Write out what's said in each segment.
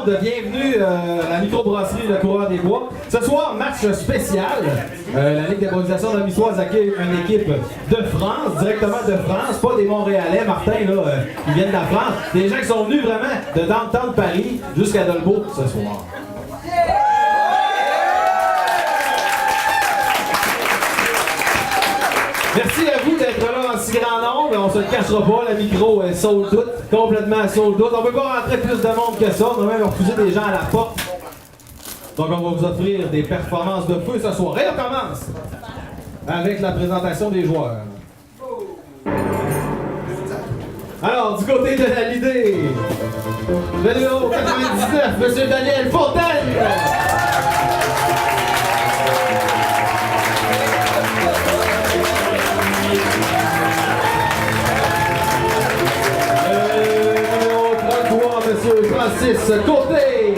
monde, bienvenue à la microbrasserie Le Coureur des Bois. Ce soir, match spécial. La Ligue d'improvisation de la Missoise accueille une équipe de France, directement de France, pas des Montréalais, Martin, là, qui viennent de la France. Des gens qui sont venus vraiment de downtown de Paris jusqu'à Dolbeau ce soir. Merci à vous d'être là en si grand nombre. On se le cachera pas, la micro est sold out, complètement sold out. On peut pas rentrer plus de monde que ça. On a même refusé des gens à la porte. Donc on va vous offrir des performances de feu ce soir. Et on commence avec la présentation des joueurs. Alors, du côté de la l'idée, le numéro 99, M. Daniel Fontaine. Monsieur Francis Côté.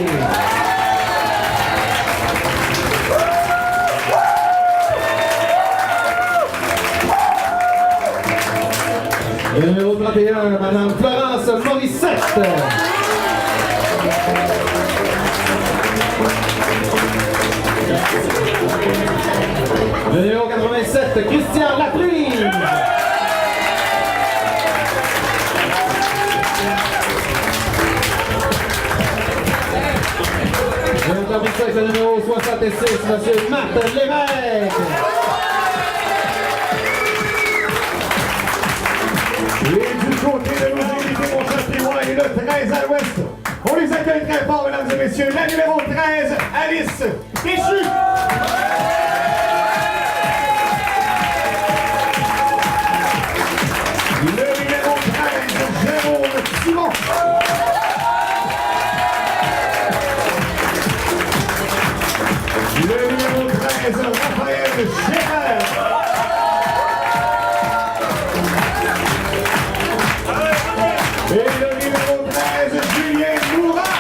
Le numéro 31, Madame Florence Morissette. Le numéro 87, Christian Laprime. Avec le numéro 66, M. Marc Lévesque. Et du côté de nos invités, mon cher témoin, et le 13 à l'ouest. On les accueille très fort, mesdames et messieurs. La numéro 13, Alice Péchu. Le numéro 13, Jérôme Simon. Le numéro 13, Raphaël Gérard. Et le numéro 13, Julien Moura.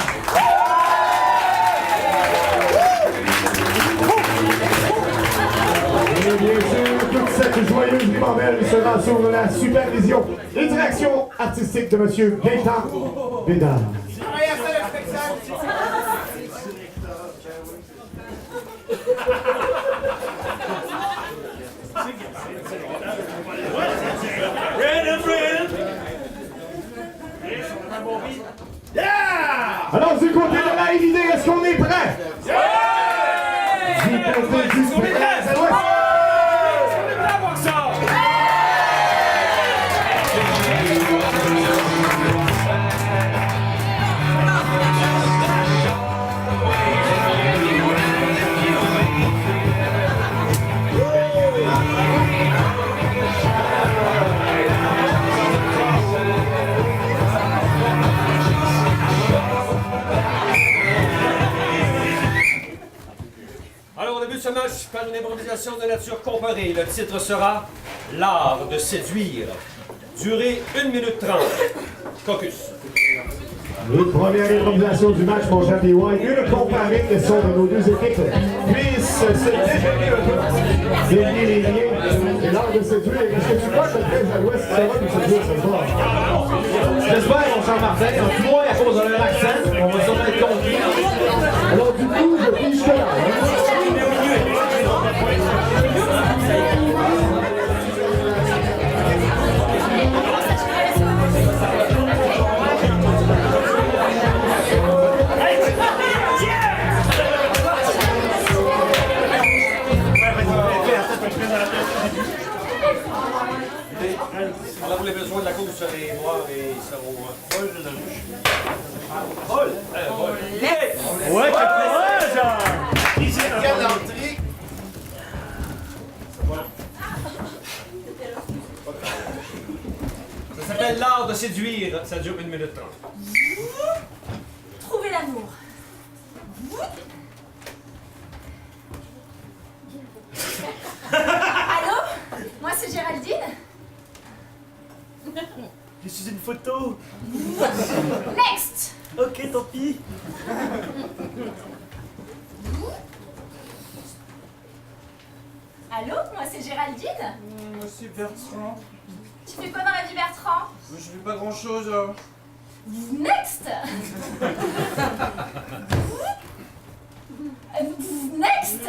Et bien sûr, toute cette joyeuse ribambelle sera sous la supervision et direction artistique de M. Gaëtan Bédard. Alors, du côté de la LID, est-ce qu'on est prêt? Du côté du Sprint à l'ouest. On est prêt à voir ça! Alors, on débute ce match par une improvisation de nature comparée. Le titre sera L'art de séduire. Durée 1 minute 30. Caucus. Une première improvisation du match, mon cher PY. Une comparée de son de nos deux équipes puissent se déjeuner un peu, délier les liens. C'est l'art de séduire. Est-ce que tu crois que le 13 à l'ouest sera nous séduire ce soir? J'espère, mon cher Martin, un peu moins à cause de leur accent. On va sûrement être conquis. Alors, du coup, je fiche que là. On a les besoins de la course sur les noirs et ils seront folles de la bouche. Vol! Ouais, quelle entrée! Ça s'appelle l'art de séduire. Ça dure 1 minute 30. Trouver l'amour. Allô? Moi c'est Géraldine. Je suis une photo. Next! Ok, tant pis. Allô? Moi c'est Géraldine. Moi c'est Bertrand. Tu fais quoi dans la vie Bertrand? Je fais pas grand chose là. Next. Next.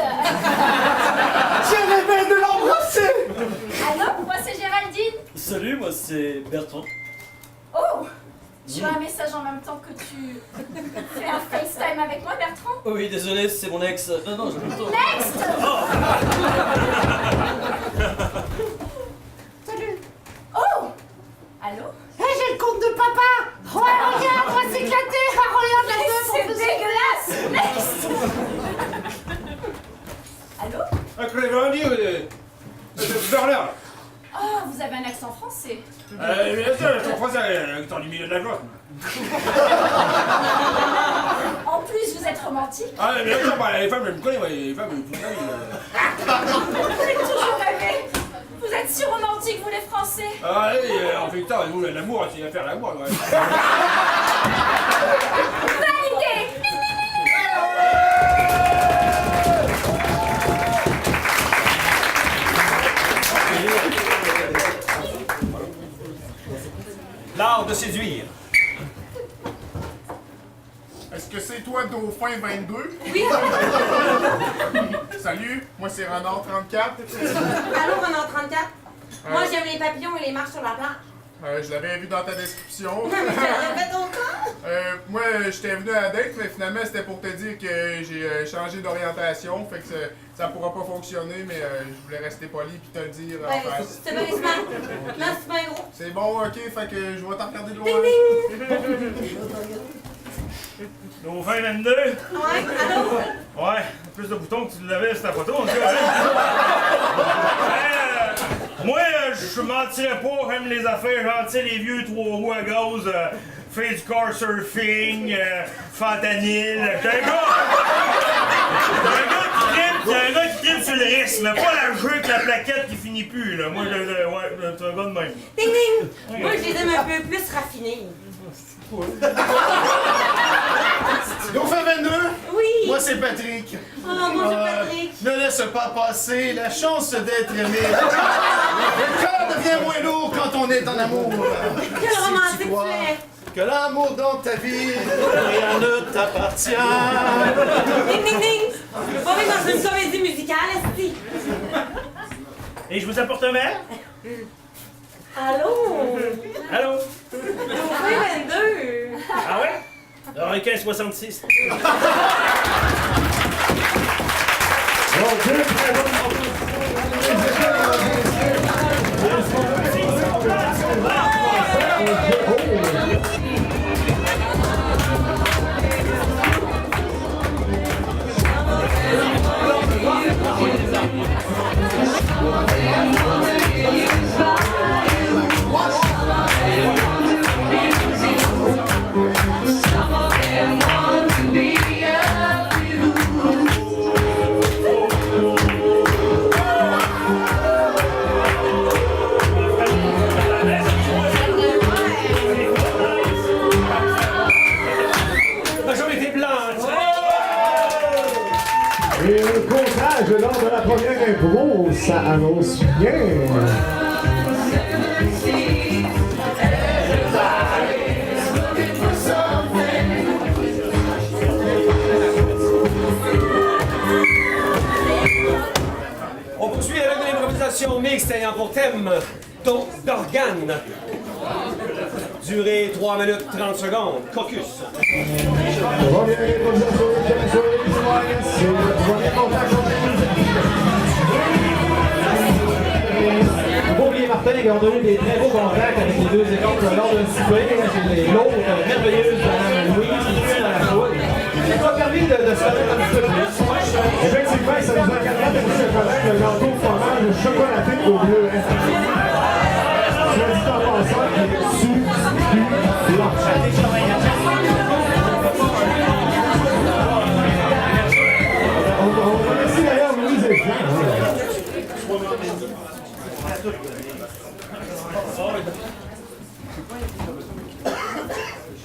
J'ai rêvé de l'embrasser. Allô, moi c'est Géraldine. Salut, moi c'est Bertrand. Oh, tu as un message en même temps que tu fais un FaceTime avec moi, Bertrand? Oui, désolé, c'est mon ex. Non, je plutôt. Next. Salut. Oh. Allô? Hé, j'ai le compte de papa! Ouais, regarde, on va s'éclater! Regarde la meuf, C'est dégueulasse. Next. Allô? Berlin. Oh, vous avez un accent français. Bien sûr, je suis français, dans du milieu de la joie. En plus, vous êtes romantique. Ah, bien sûr, les femmes, je me connais, les femmes, Vous êtes toujours rêvé. Vous êtes si romantique, vous les Français. Ah, oui, en fait, nous, l'amour, c'est l'affaire de l'amour, ouais. Validé. L'art de séduire. Est-ce que c'est toi, Dauphin 22? Oui! Salut, moi c'est Renard 34. Allô, Renard 34? Moi, j'aime les papillons et les marches sur la plage. Je l'avais vu dans ta description. Répète encore? Moi, j'étais venu à la date, mais finalement c'était pour te dire que j'ai changé d'orientation. Fait que ça pourra pas fonctionner, mais je voulais rester poli puis te le dire en face. C'est bien smart. Merci bien gros. C'est bon, ok, fait que je vais t'en regarder de loin. Ding ding! Dauphin 22. Ouais, allô? Ouais, plus de boutons que tu l'avais sur ta photo, en tout cas. Moi, je mentirais pas, j'aime les affaires, genre, tu sais, les vieux 3 roues à gaz, faire du car surfing, fentanyl. T'es un gars qui tripe sur le risque, mais pas la jeu avec la plaquette qui finit plus, là. Moi, ouais, t'es un gars de même. Ding ding! Moi, je les aime un peu plus raffinés. Dauphin 22, Oui! moi c'est Patrick. Oh, bonjour Patrick! Ne laisse pas passer la chance d'être aimé. Le cœur devient moins lourd quand on est en amour. Quel Si romantique tu tu crois es! que l'amour dans ta vie, rien ne t'appartient. Ding ding ding! On est dans une comédie musicale, esti! Et je vous apporte un verre? Allô? Allô? Dauphin 22! Ah ouais? Alors, un 1566. Donc, deux très bonnes Majorité blanche. Et un comptage lors de la première impro, ça annonce bien. On poursuit avec une improvisation mixte ayant pour thème ton d'organe. Durée 3 minutes 30 secondes. Caucus. Première improvisation de la soirée du soir, c'est le premier contact entre les deux équipes. Faut pas oublier Martin qui a donné des très beaux contacts avec les deux écoles lors d'un souper. J'ai l'autre merveilleuse Madame Louise qui tient dans la foule. Ça nous a permis de se connaître un petit peu plus. Effectivement, ça nous a permis de se connaître le gâteau de fromage chocolaté au bleu. Soit dit en passant, qui est succulent. On remercie d'ailleurs Louise et Jean.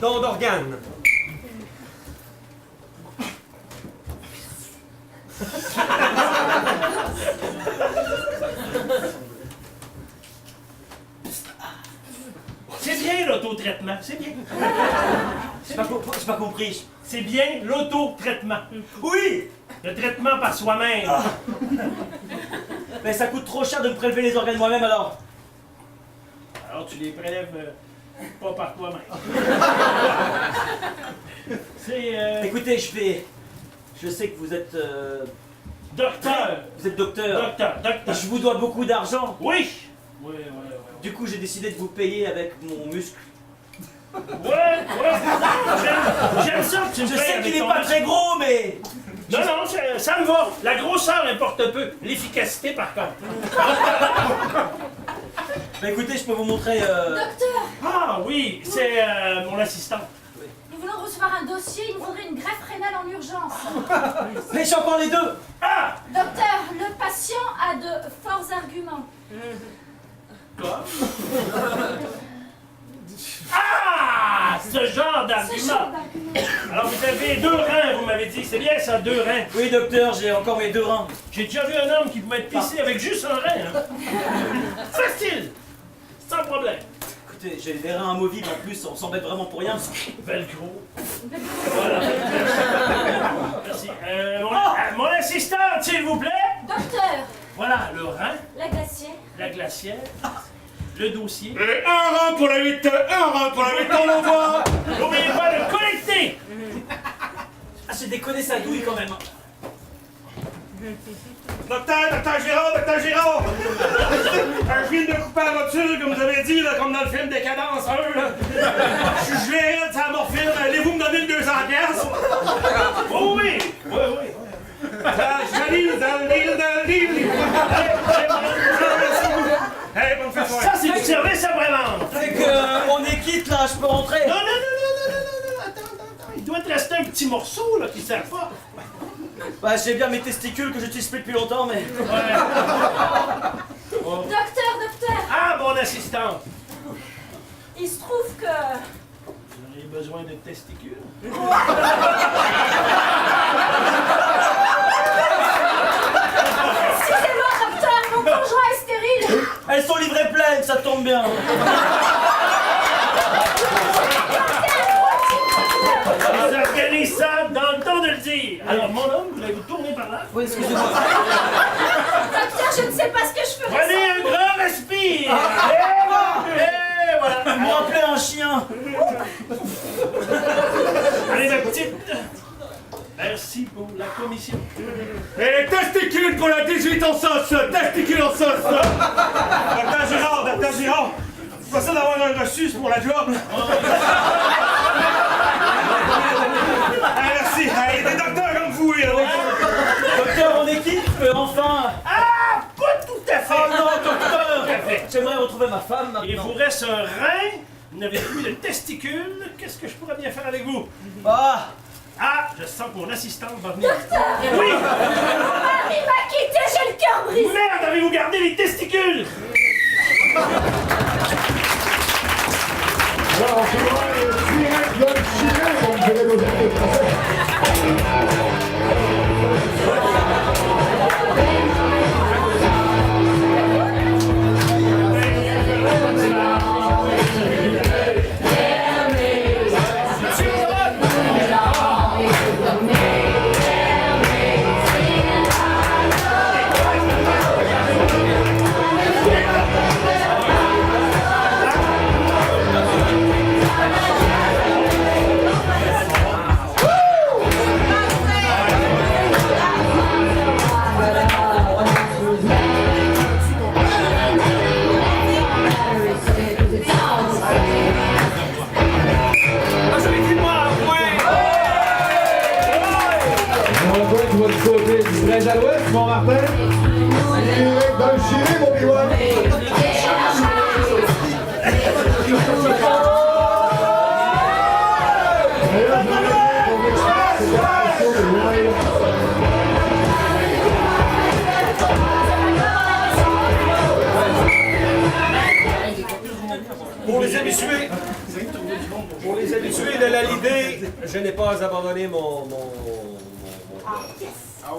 Don d'organe. C'est bien l'autotraitement. c'est bien. J'ai pas compris. C'est bien l'auto-traitement. Oui! Le traitement par soi-même. Mais ça coûte trop cher de me prélever les organes moi-même alors. Alors tu les prélèves pas par toi-même. C'est... Écoutez, je sais que vous êtes... Docteur! Vous êtes docteur. Docteur. Et je vous dois beaucoup d'argent. Oui! Oui. Du coup, j'ai décidé de vous payer avec mon muscle. Ouais. J'aime ça que tu me Je payes sais avec qu'il est ton pas muscle. très gros, mais... Non, ça me va. La grosseur importe peu. L'efficacité, par contre. Bah écoutez, je peux vous montrer... Docteur, Ah oui, c'est mon assistant. nous voulons recevoir un dossier, il nous faudrait une greffe rénale en urgence. Mais j'ai encore les deux. Ah! Docteur, le patient a de forts arguments. Quoi? Ah! Ce genre Ce genre d'argument. d'argument. Alors vous avez 2 reins, vous m'avez dit. C'est bien ça, 2 reins. Oui, docteur, j'ai encore mes 2 reins. J'ai déjà vu un homme qui pouvait être pissé avec juste un rein. Hein. Facile! Sans problème. Écoutez, j'ai des reins amovibles en plus, on s'embête vraiment pour rien. Velcro. Voilà. Merci. Mon assistante, s'il vous plaît. Docteur, Voilà, le rein, la glacière. la glacière, le dossier. Et un rang pour la 8, on l'envoie. N'oubliez pas de collecter. Ah, j'ai déconné sa douille quand même. Docteur Giraud! Je viens de couper la rotule, comme vous avez dit, là, comme dans le film Décadence 1, là. Je suis gelé de sa morphine. Allez-vous me donner une 200 piastres? Oh oui! Ça, c'est du service après-vente! C'est que on est quitte là, je peux rentrer. Non, attends. Il doit te rester un petit morceau, là, qui sert pas. Bah, j'ai bien mes testicules que j'utilise plus depuis longtemps, mais... Ouais. Docteur, Ah, mon assistante! il se trouve que... Vous auriez besoin de testicules? Excusez-moi, docteur, mon conjoint est stérile. Elles sont livrées pleines, ça tombe bien. On organise ça dans le temps de le dire. Alors, mon homme, vous allez vous tourner par là. Oui, excusez-moi. Docteur, je ne sais pas ce que je ferais. Prenez un grand respire. Et voilà. Vous me rappelez un chien. Allez, ma petite. Merci pour la commission. Et testicules pour la 18 en sauce. Testicules en sauce. Docteur Girard. C'est pas ça d'avoir un reçu pour la job. Merci. Il y a des docteurs comme vous. Docteur, mon équipe peut enfin... Ah, pas tout à fait. Oh non, docteur. Tout à fait. J'aimerais retrouver ma femme Il maintenant. vous reste un rein. Vous n'avez plus de testicules. Qu'est-ce que je pourrais bien faire avec vous? Ah, Ah, je sens que mon assistante va venir. Oui! Mon mari m'a quitté, j'ai le cœur brisé. Merde, avez-vous gardé les testicules? Alors, on se voit direct de Chine, comme dirait nos amis français. Martin. Direct dans le Chili, mon Biwan. Pour les habitués de la Lidée, je n'ai pas abandonné mon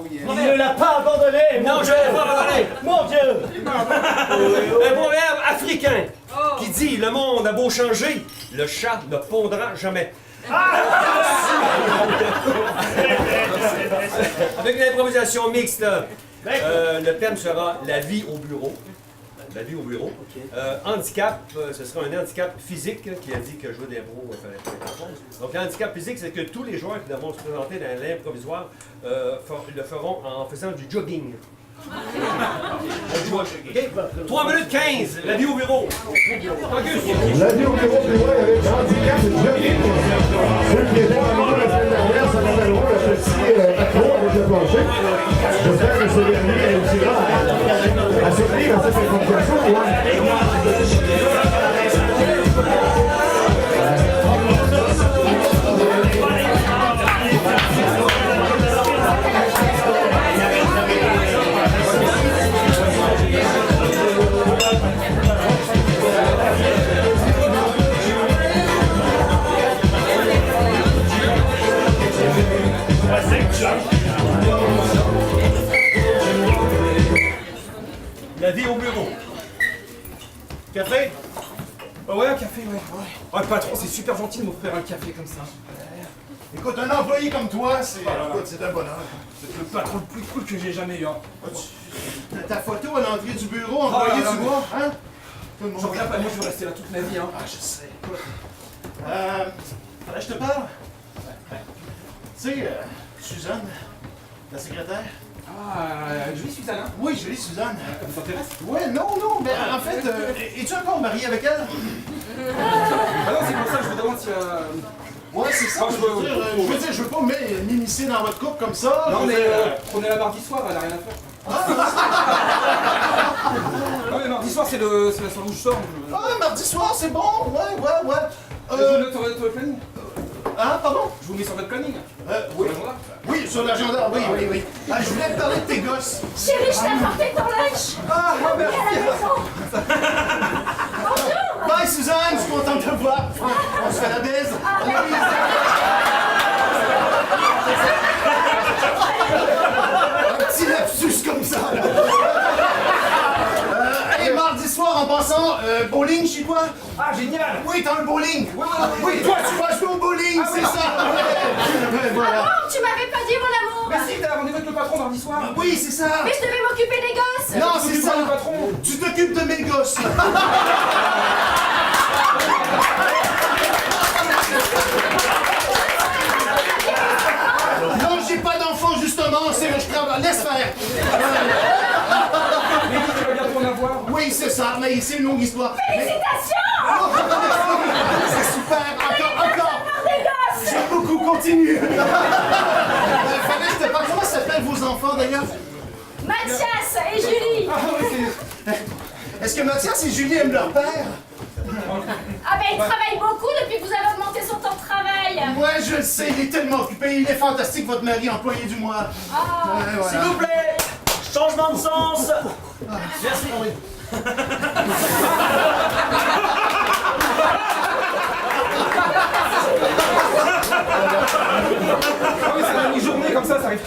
il ne l'a pas abandonné. Non, je ne l'ai pas abandonné. Mon Dieu. Un proverbe africain qui dit « Le monde beau changer, le chat ne pondra jamais. Avec une improvisation mixte, le thème sera la vie au bureau. La vie au bureau. Handicap, ce sera un handicap physique qui a dit que jouer d'impro fallait pas être en pause. Donc, l'handicap physique, c'est que tous les joueurs qui vont se présenter dans l'improvisoire le feront en faisant du jogging. Okay. 3 minutes 15, la vie au bureau. La vie au bureau, c'est vrai, avec handicap, c'est jogging. Ceux qui étaient avec nous la semaine dernière, ça m'appelle loin, le petit accro avec le plancher. J'espère que ce dernier réussira à survivre à cette improvisation. La vie au bureau. Café? Ouais, un café, ouais. Oh, le patron, c'est super gentil de m'offrir un café comme ça. Écoute, un employé comme toi, c'est un bonheur. C'est le patron le plus cool que j'ai jamais eu. Hein. Ta photo à l'entrée du bureau, employé du mois, hein? J'en reviens pas, moi je veux rester là toute ma vie. Hein. Ah, je sais. Fallait que je te parle? Tu sais, Suzanne, la secrétaire. Ah, jolie Suzanne, hein? Oui, jolie Suzanne. Ça t'intéresse? Ouais, non, mais en fait, es-tu encore marié avec elle? Ah non, c'est pour ça que je me demande si... Ouais, c'est ça, je veux dire, je veux pas m'immiscer dans votre couple comme ça. Non, mais on est là mardi soir, elle a rien à faire. Non, mais mardi soir, c'est la soirée où je sors. Ah, mardi soir, c'est bon, ouais. Je vous note sur votre planning. Hein, pardon? Je vous mets sur votre planning. Oui. Oui, sur l'agenda, oui. Ah, je voulais te parler de tes gosses. Chérie, je t'ai apporté ton lunch. Ah, merci. À la maison. Bonjour. Bye, Suzanne, je suis contente de te voir. On se fait la baise. Un petit lapsus comme ça, là. Et mardi soir, en passant, bowling chez toi? Ah, génial! Oui, t'as un bowling! Oui, toi, tu vas jouer au bowling, c'est ça! Voilà. Ah bon, tu m'avais pas dit, mon amour. Mais si, t'as rendez-vous avec le patron mardi soir? Oui, c'est ça! Mais je devais m'occuper des gosses. Non, c'est ça! Le patron. Tu t'occupes de mes gosses! Non, j'ai pas d'enfant, justement, c'est le je travaille. Laisse faire! Mais tu vas bientôt en avoir? Oui, c'est ça, mais c'est une longue histoire. Félicitations! C'est super! Encore! J'aime beaucoup, continue! Fallait que je te parle. Comment s'appellent vos enfants, d'ailleurs? Mathias et Julie. Ah oui, est-ce que Mathias et Julie aiment leur père? Ah ben, il travaille beaucoup depuis que vous avez augmenté son temps de travail. Ouais, je le sais, il est tellement occupé. Il est fantastique, votre mari, employé du mois. Voilà. S'il vous plaît, changement de sens. Merci. Ah oui, c'est la mi-journée comme ça arrive.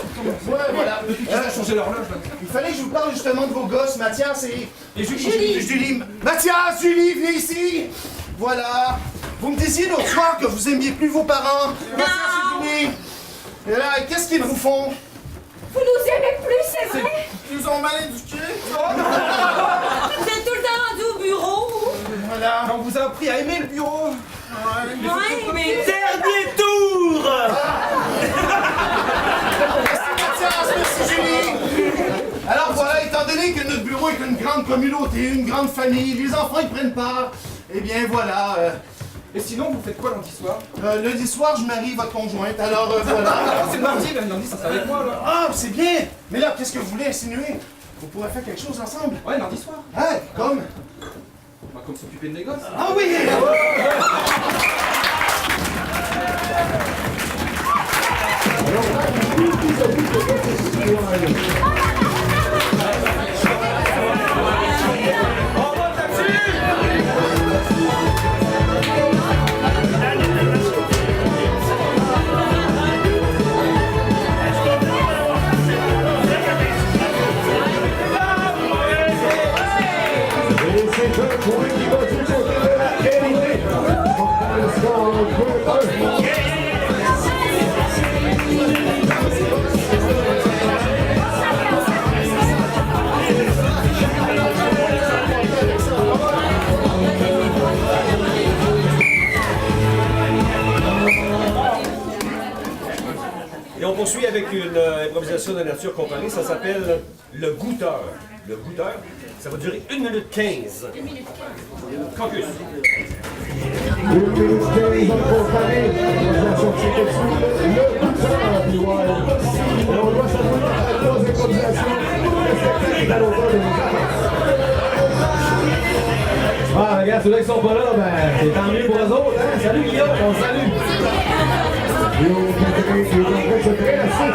Ouais, voilà. Depuis qu'ils ont changé l'horloge. Il fallait que je vous parle justement de vos gosses, Mathias et Julie. Mathias, Julie, venez ici. Voilà. Vous me disiez l'autre soir que vous aimiez plus vos parents. Mathias et Julie. Et là, qu'est-ce qu'ils vous font? Vous nous aimez plus, c'est vrai? Ils nous ont mal éduqués. Vous êtes tout le temps rendu au bureau. Voilà. On vous a appris à aimer le bureau. Ouais, mais... Dernier tour. Merci Mathias, merci Julie. Alors voilà, étant donné que notre bureau est une grande communauté, une grande famille, les enfants y prennent part, eh bien voilà. Et sinon, vous faites quoi lundi soir? Lundi soir, je marie votre conjointe, alors voilà. C'est mardi, lundi, ça sera avec moi, là. Ah, c'est bien! Mais là, qu'est-ce que vous voulez insinuer? Vous pourrez faire quelque chose ensemble? Ouais, lundi soir. Ah, comme? Bah, comme s'occuper de mes gosses. Ah oui! Et c'est un point qui va du côté de la qualité. Et on poursuit avec une improvisation de nature comparée, ça s'appelle le goûteur. Le goûteur, ça va durer 1 minute 15. 1 minute 15. Caucus. 1 minute 15 en comparé. L'improvisation qui est dessus, le goûteur du Wild. Et on doit s'attendre à la 3 improvisations pour le spectacle à l'automne de Ah, regarde, ceux-là qui sont pas là, ben, c'est tant mieux pour eux autres, hein? Salut Guillaume, on se salue! c'est très actif.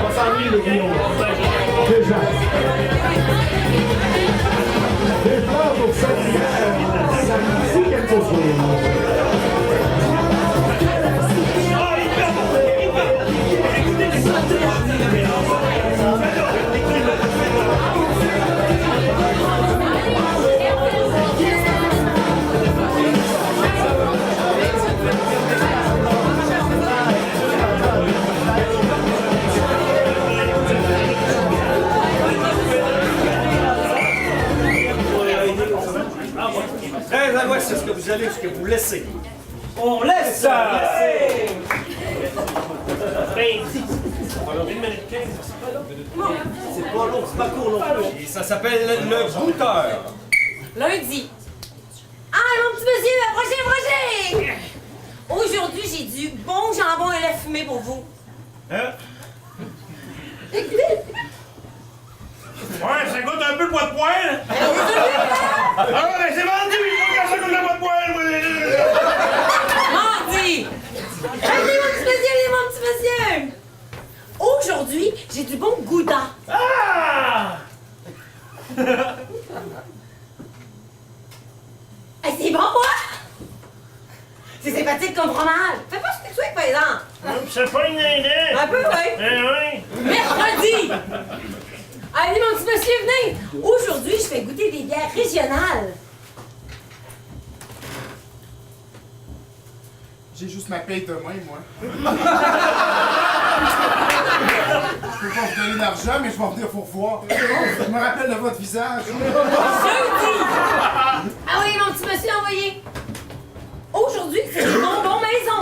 On s'ennuie les Guillaume. Déjà. Des fleurs pour ça me dit quelque chose. Très à l'ouest, c'est ce que vous allez, ce que vous laissez. On laisse! Alors, 1 minute 15, c'est pas long. C'est pas long, c'est pas court non plus. Et ça s'appelle le goûteur. Lundi. Ah, mon petit monsieur, approchez! Aujourd'hui, j'ai du bon jambon et lait fumé pour vous. Hein? Écoutez. Ouais, ça goûte un peu le bois de poêle. Ah ouais, ben c'est vendu, il faut que ça goûte le bois de poêle, moi. Mardi! Allez, mon petit monsieur! Aujourd'hui, j'ai du bon gouda. Ah! Hey, c'est bon, moi? C'est sympathique comme fromage. Fais pas ce que tu es, par exemple. C'est pas une idée. Un peu, oui. Eh oui. Mercredi! Allez, mon petit monsieur, venez! Aujourd'hui, je fais goûter des bières régionales. J'ai juste ma paye demain, moi. Je peux pas vous donner d'argent, mais je vais venir pour voir. Je me rappelle de votre visage. Jeudi! Ah oui, mon petit monsieur, envoyé. Aujourd'hui, c'est des bonbons maison.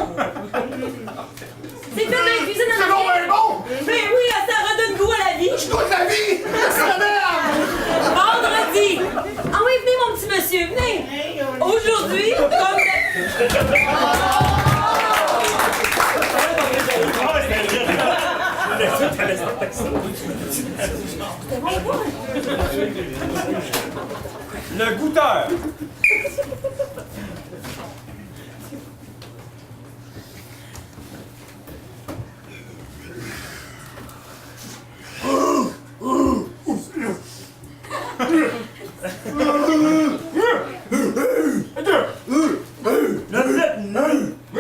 C'est fait dans la cuisine C'est en bon, ben bon! Mais oui, ça redonne goût à la vie. Je goûte la vie! C'est la merde! Vendredi! Ah oui, venez, mon petit monsieur, venez! Aujourd'hui, comme... Le goûteur.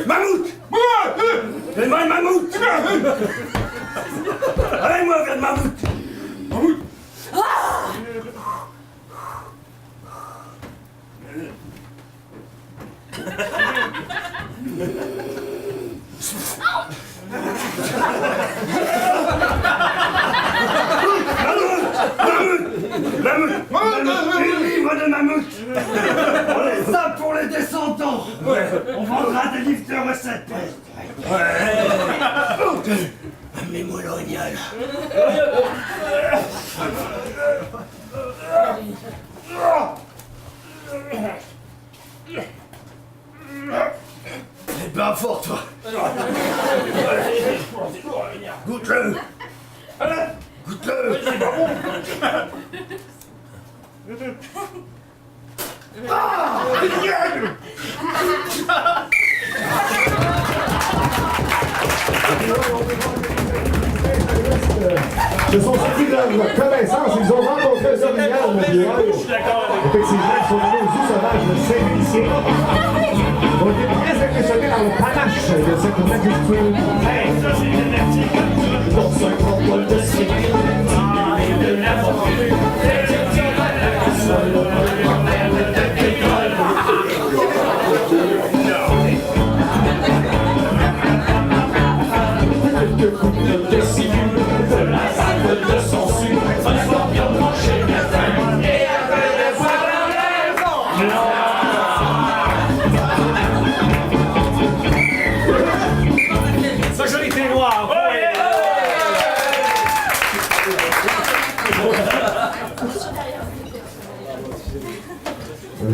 Mammouth! Fais-moi un mammouth! Allez-moi, regarde mammouth! Mammouth! Livre de mammouth! On les a pour les descendants! On vendra des livres de recettes! Amenez-moi l'orignal! T'es bien fort, toi! Goûte-le! Goûte-le! Se sont servis de leur connaissance, ils ont rencontré le orignal, mon vieux. Effectivement, ils sont venus aux zoos sauvages de Saint-Félicien. Ils ont été très impressionnés par le panache de cette majesté. Hey, ça c'est énergique! Dans un grand bol de ciel. De la fortune!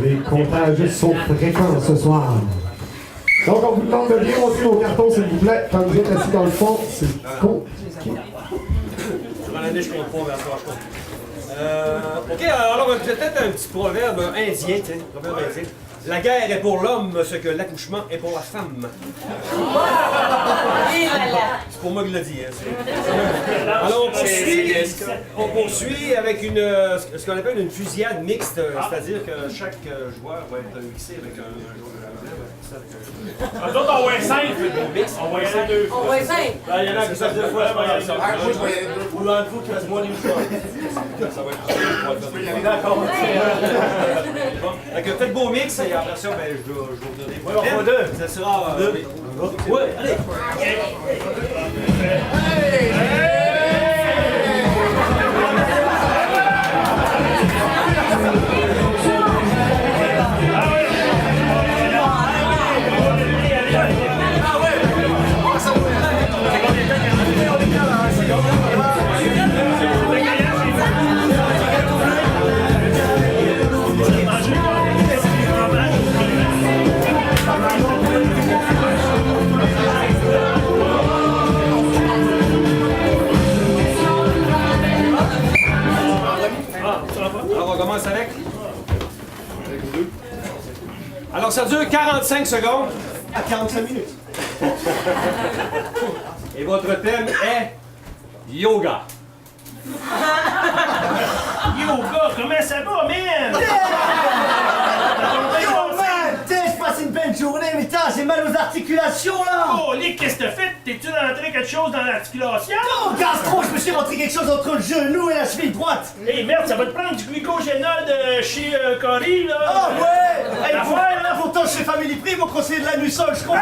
Les comptages sont fréquents ce soir. Donc, on vous demande de bien monter vos cartons, s'il vous plaît. Quand vous êtes assis dans le fond, c'est compliqué. Durant l'année, je compte pas, mais après, je compte. OK, alors peut-être un petit proverbe indien, tiens, proverbe indien. La guerre est pour l'homme ce que l'accouchement est pour la femme. C'est pour moi que je le dis. Hein, alors on poursuit avec ce qu'on appelle une fusillade mixte, c'est-à-dire que chaque joueur va être mixé avec un joueur de la Nous autres, on va être 5. On va y aller 2 fois. On va essayer. Il y en a qui savent 2 fois, je vais y aller ça. Ou l'un de vous qui reste moins d'une fois. Ça va être d'accord. Faites beau mix et après ça, ben, je vais vous donner. Oui, on va 2. Ça sera. Oui, allez. Alors, on commence avec. Alors, ça dure 45 secondes. À 45 minutes. Et votre thème est yoga. Yoga, comment ça va, man? Yo, man! Tiens, je passe une belle journée, mais tiens, j'ai mal aux articulations, là! Oh, Lick, qu'est-ce que t'as fait? T'es-tu rentré quelque chose dans l'articulation? Oh, gastro, je me suis rentré quelque chose entre le genou et la cheville droite! Hey, merde, ça va te prendre du glycogénol de chez Cory, là! Oh, ouais! Hey, La pourtant, là, pourtant, chez Family Prix, ils m'ont conseillé de la nussol, je comprends!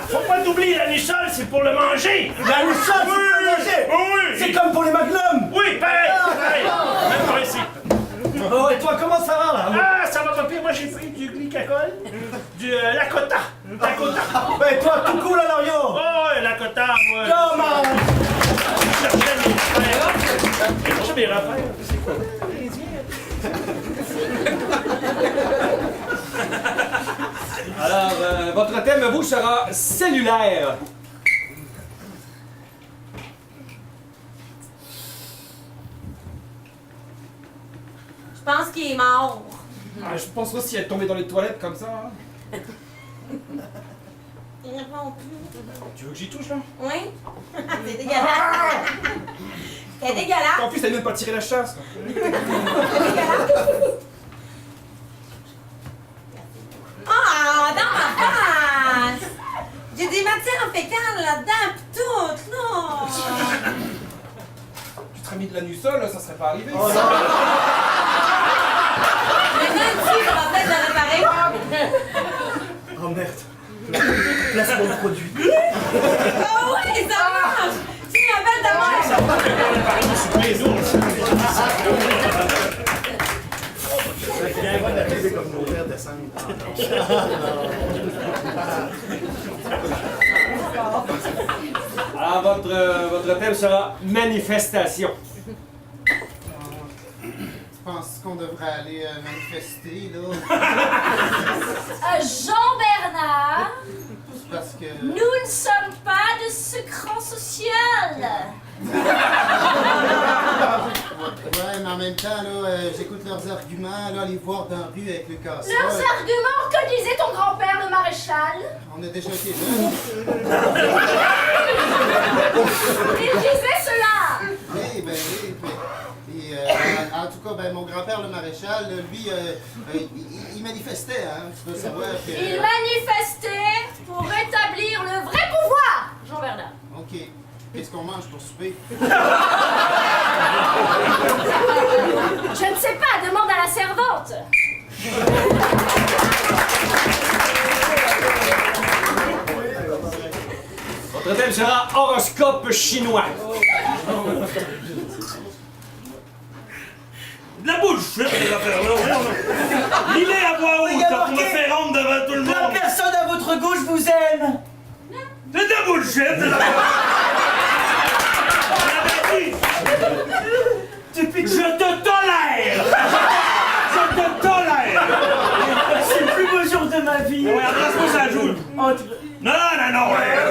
Faut pas t'oublier, la nussol, c'est pour le manger! La nussol, c'est pour le manger! Oui! C'est comme pour les magnums! Oui, pareil! Pareil! Même principe! Oh, et toi, comment ça va, là? Ah, ça va pas pire, moi j'ai pris du glycacol, du Lakota! Lakota! Ben, toi, tout cool, alors, yo! Oh, Lakota, moi! Yo, man! Je cherchais mes repères. Je cherchais mes repères. C'est quoi? Alors, votre thème, vous, sera cellulaire. Je pense qu'il est mort. Je pense aussi être tombé dans les toilettes comme ça. Hein. Il répond plus. Tu veux que j'y touche là? Oui? C'est dégueulasse. C'est dégueulasse. En plus, t'as même pas tiré la chasse. C'est dégueulasse. Ah, dans ma face! J'ai des matières fécales là-dedans pis tout, là! Tu te serais mis de la nussol, là, ça serait pas arrivé. Oh, maintenant ici, ça va peut-être le réparer. Oh, merde! Placement de produit. Oh oui, ça marche! Tu m'appelles demain! Ça va réparer sur les ours. Comme nos pères descendent. Alors, votre thème sera manifestation. Je pense qu'on devrait aller manifester, là. Jean-Bernard, Parce que. nous ne sommes pas de ce cran social. Ouais, mais en même temps, là, j'écoute leurs arguments, là, les voir dans la rue avec le casse. Leurs arguments, que disait ton grand-père le maréchal? On a déjà été jeunes. Il disait cela. Oui, ben oui. Et, en tout cas, ben, mon grand-père, le maréchal, lui, il manifestait, hein. Tu veux savoir que. Il manifestait pour rétablir le vrai pouvoir, Jean-Bernard. Ok. Qu'est-ce qu'on mange pour souper? Je ne sais pas, demande à la servante. Votre thème sera horoscope chinois. De la bullshit, ces affaires-là. Lisez à voix haute là, pour me faire honte devant tout le La monde. personne à votre gauche vous aime! C'est de la bullshit, ces affaires-là. Depuis Je te tolère! Je te tolère! C'est le plus beau jour de ma vie. Ouais, embrasse-moi ça joue. Oh, tu... Non, ouais,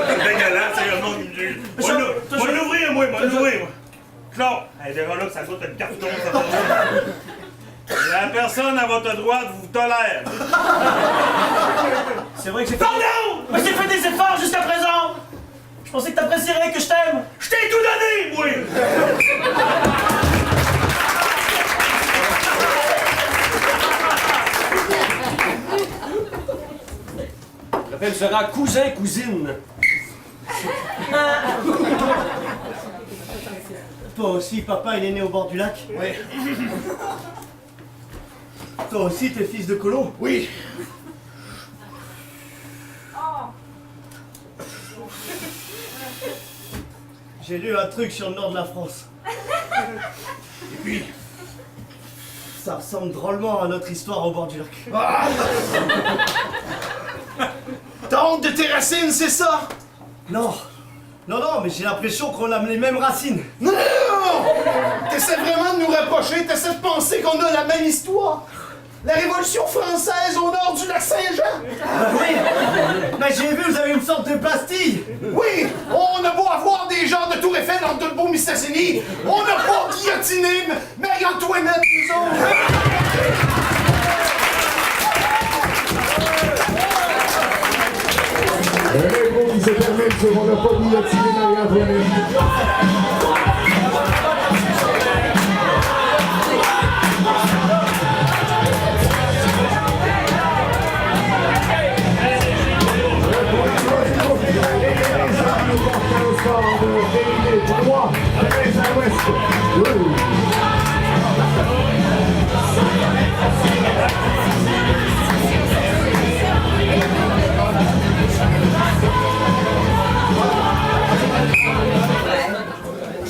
c'est dégueulasse, sérieusement, qui me juge. Moi, l'ouvrir, moi. Claude, elle verra là que ça saute le carton, ça va. La personne à votre droite vous tolère. C'est vrai que j'ai fait... Pardon! Mais j'ai fait des efforts jusqu'à présent. Je pensais que t'apprécierais que je t'aime. Je t'ai tout donné, moi! Le thème sera cousin-cousine. Toi aussi, papa, il est né au bord du lac. Oui. Toi aussi, t'es fils de colo. Oui. J'ai lu un truc sur le nord de la France. Et puis? Ça ressemble drôlement à notre histoire au bord du lac. Ah! T'as honte de tes racines, c'est ça? Non, mais j'ai l'impression qu'on a les mêmes racines. Non! T'essaies vraiment de nous rapprocher? T'essaies de penser qu'on a la même histoire? La Révolution française au nord du lac Saint-Jean? Oui, mais j'ai vu, vous avez une sorte de Bastille. Oui! On a beau avoir des genres de Tour Eiffel entre le beau Mistassini, on n'a pas guillotiné Marie-Antoinette, nous autres! L'info qui se termine sur on n'a pas guillotiné Marie-Antoinette.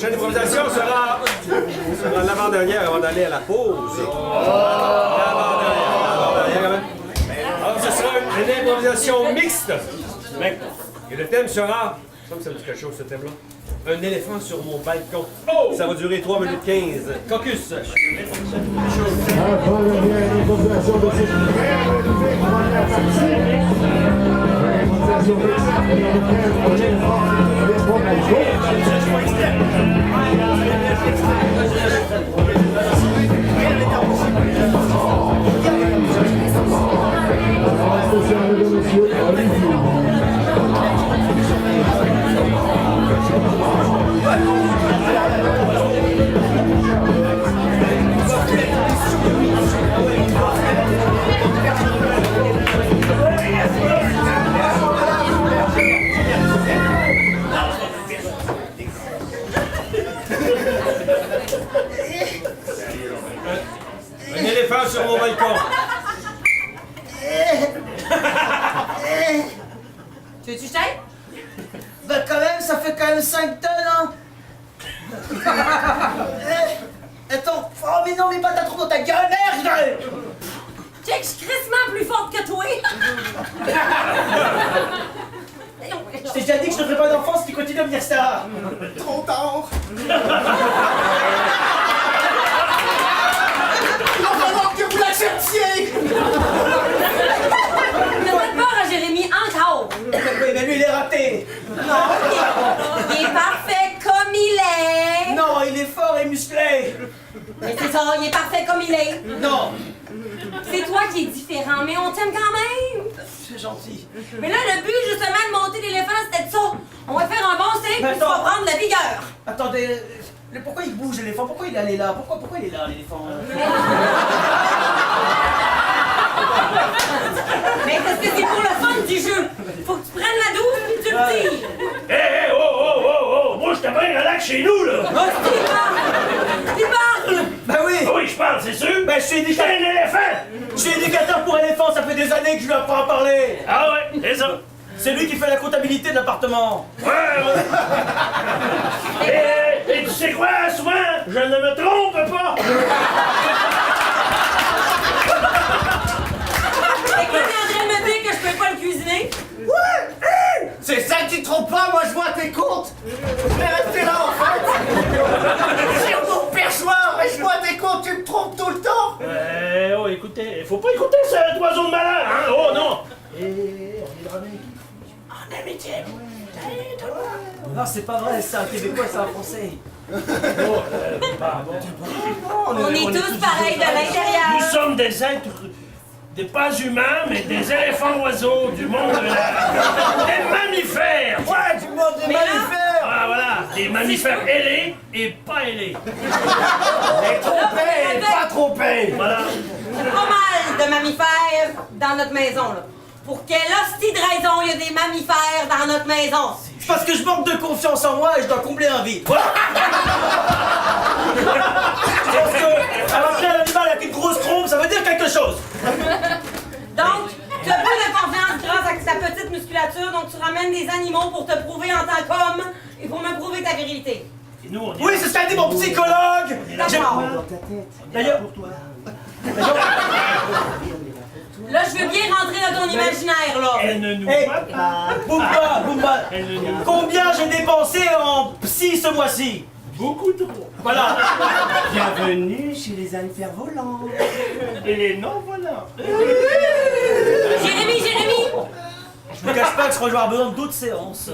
La prochaine improvisation sera l'avant-dernière avant d'aller à la pause. L'avant-dernière, quand même. Alors, ce sera une improvisation mixte. Et le thème sera, ça me dit quelque chose ce thème-là, un éléphant sur mon balcon. Ça va durer 3 minutes 15. Caucus. Avant-dernière improvisation de cette très magnifique première partie. Improvisation mixte dans laquelle on est fort des fois à spécial de monsieur Olivier. Un éléphant sur mon balcon. Tu veux-tu que je t'aide? Ben quand même, ça fait quand même 5 tonnes, hein. Attends, oh mais non, mais pas t'as trop dans ta gueule, merde. Check, je suis crissement plus forte que toi! Je t'ai déjà dit que je ne ferais pas d'enfant si tu continues à me dire ça. Trop tard! Il va falloir que vous l'acceptiez! Ne faites peur à Jérémy encore! Oui, mais lui il est raté. Non, il est parfait comme il est! Non, il est fort et musclé. Mais c'est ça, il est parfait comme il est! Non, C'est toi qui es différent, mais on t'aime quand même! c'est gentil. Mais là, le but justement de monter l'éléphant, c'était de ça! On va faire un bon signe, puis tu Attends. vas prendre la vigueur! Attendez, mais pourquoi il bouge l'éléphant? Pourquoi il est allé là? Pourquoi il est là l'éléphant? Mais parce que c'est pour le fun du jeu! Faut que tu prennes la douce puis tu le tires! Hé, oh! Moi, je te bien relax chez nous, là! Oh, il parle! Ben oui! Oui, je parle, c'est sûr! Ben je suis J'étais un éléphant! Je suis éducateur pour éléphants, ça fait des années que je lui apprends à parler! Ah ouais, c'est ça! C'est lui qui fait la comptabilité de l'appartement! Ouais! Et tu sais quoi, souvent, je ne me trompe pas! Fait que là, t'es en train de me dire que je peux pas le cuisiner? C'est ça qui te trompe pas, moi je vois tes comptes! Je vais rester là en fait! Sur mon perchoir et je vois faut pas écouter cet oiseau de malin, hein? Oh non! Non, c'est pas vrai, c'est un Québécois, c'est un Français. On est tous pareils de l'intérieur. Nous sommes des êtres, pas humains, mais des éléphants-oiseaux du monde des mammifères. Ouais, du monde des mammifères. Ah, voilà, des mammifères ailés et pas ailés. Et trompés, pas trompés. Voilà. Pas mal de mammifères dans notre maison, là. Pour quelle hostie de raison il y a des mammifères dans notre maison? C'est parce que je manque de confiance en moi et je dois combler un vide. Voilà. Parce que appeler un animal avec une grosse trompe, ça veut dire quelque chose. Donc, tu as peu de confiance grâce à ta petite musculature, donc tu ramènes des animaux pour te prouver en tant qu'homme et pour me prouver ta virilité. Et nous, on dit... Oui, c'est ce qu'a dit mon psychologue. D'accord. D'ailleurs, Là, je veux bien rentrer dans ton imaginaire, là. Elle ne nous hey, voit pas. Boumba, Elle ne nous... combien j'ai dépensé en psy ce mois-ci? Beaucoup trop. Voilà. Bienvenue chez les mammifères volants. Et les non-volants. Jérémy! Je vous cache pas que je crois que je vais avoir besoin d'autres séances.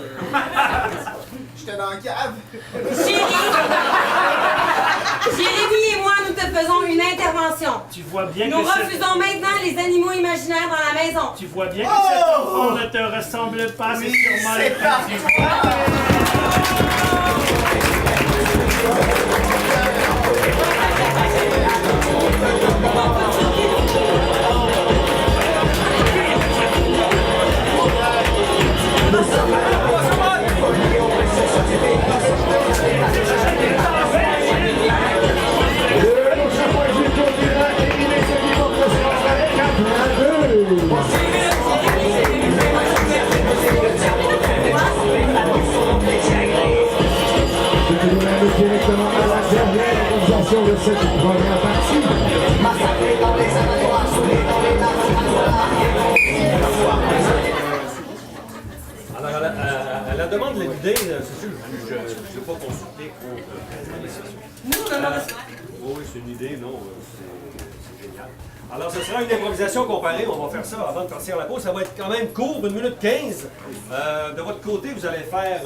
J'étais dans la cave. Jérémy et moi, nous te faisons une intervention. Tu vois bien Nous que refusons maintenant les animaux imaginaires dans la maison. Tu vois bien que cet enfant ne te ressemble pas, c'est sûrement le président. Directement à la dernière organisation de cette première partie. Massacré dans les abattoirs, saoulé dans les Alors, à la demande de l'idée, c'est sûr, je ne vais pas consulter pour Nous, on a oui, c'est une idée, non, c'est génial. Alors, ce sera une improvisation comparée, on va faire ça avant de partir à la pause. Ça va être quand même court, 1 minute 15. De votre côté, vous allez faire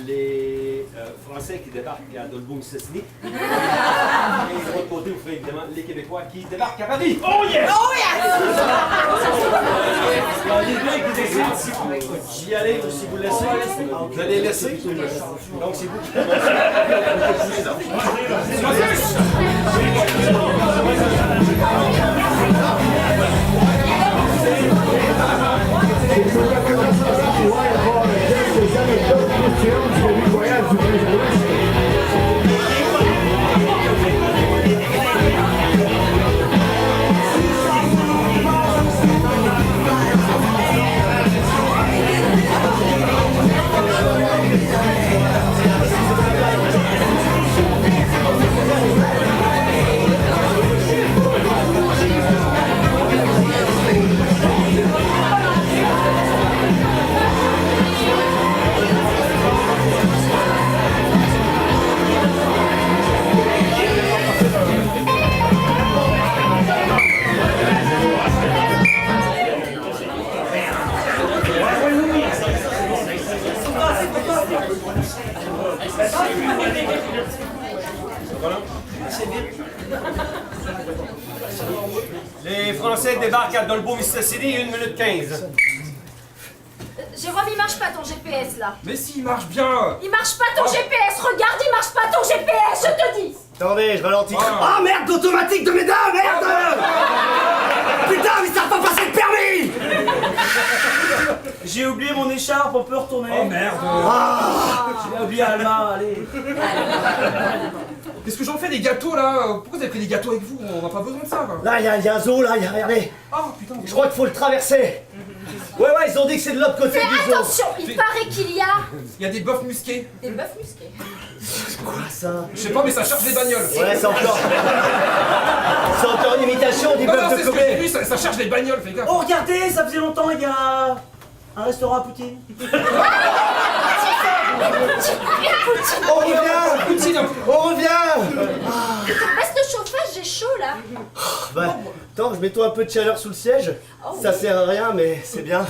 les Français qui débarquent à Dolbeau-Mistassini. Et de votre côté, vous ferez évidemment les Québécois qui débarquent à Paris. Oh yes! Oh yes! Les deux qui décident si vous y allez ou si vous laissez. Vous allez laisser. Donc, c'est vous qui Les Français débarquent à Dolbeau-Mistassini, 1 minute 15. Jérôme, il marche pas ton GPS là. Mais si, il marche bien. Il marche pas ton GPS, regarde, il marche pas ton GPS, je te dis. Attendez, je ralentis. Ah merde, l'automatique de mes dames, merde! Putain, mais ça va pas passer le permis! J'ai oublié mon écharpe, on peut retourner. Oh merde. J'ai oublié Alma, allez. Qu'est-ce que j'en fais des gâteaux là? Pourquoi vous avez pris des gâteaux avec vous? On n'a pas besoin de ça quoi. Là, il y a un zoo, là, regardez. Oh putain. Je crois qu'il faut le traverser. Ouais, ils ont dit que c'est de l'autre côté Fais du zoo. attention, il paraît qu'il y a Il y a des bœufs musqués. des bœufs musqués. C'est quoi ça? Je sais pas, mais ça charge les bagnoles. Ouais, c'est encore. C'est encore une imitation du Non, bœuf non, de c'est ce que Kobe. j'ai vu, ça charge les bagnoles, fais gaffe. Oh, regardez, ça faisait longtemps, il y a un restaurant à Poutine. On revient! Poutine, On revient! Baisse le chauffage, j'ai chaud là. voilà. Ben, attends, je mets-toi un peu de chaleur sous le siège. Ça sert à rien, mais c'est bien.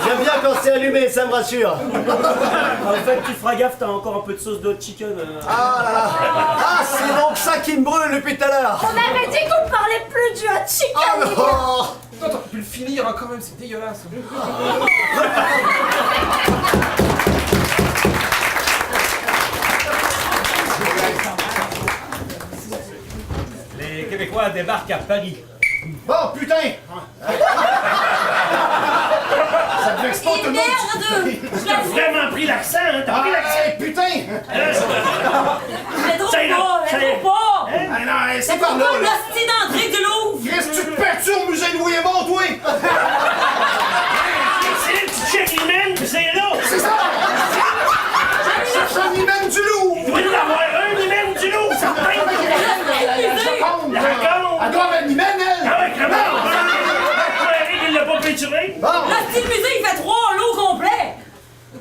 J'aime bien quand c'est allumé, ça me rassure. En fait, tu feras gaffe, t'as encore un peu de sauce d'hot chicken. Ah là là. Ah, c'est donc ça qui me brûle depuis tout à l'heure. On avait dit qu'on ne parlait plus du hot chicken, Ah les gars. non. Attends, t'aurais pu le finir hein, quand même, c'est dégueulasse. Les Québécois débarquent à Paris. Bon, putain! Ça te vexe pas tout le monde? T'as vraiment pris l'accent, hein? T'as pris l'accent! Hey, putain! Mais trop Ça ira, pas, ça mais ira. trop pas. Ah non, hey, c'est C'est par pas là, le là! hostie d'entrée du Louvre. Chris, tu te perds-tu au musée de Louis Aymon, toi? C'est le petit chien humaine, puis c'est là! C'est ça! Cherche un hymen du loup! Tu dois en avoir un humaine du loup, certain! Elle doit avoir un hymen, elle! Ah ouais, comment? Eric, il l'a pas peinturé? Bon! L'hostie de musée, il fait 3 lots complets.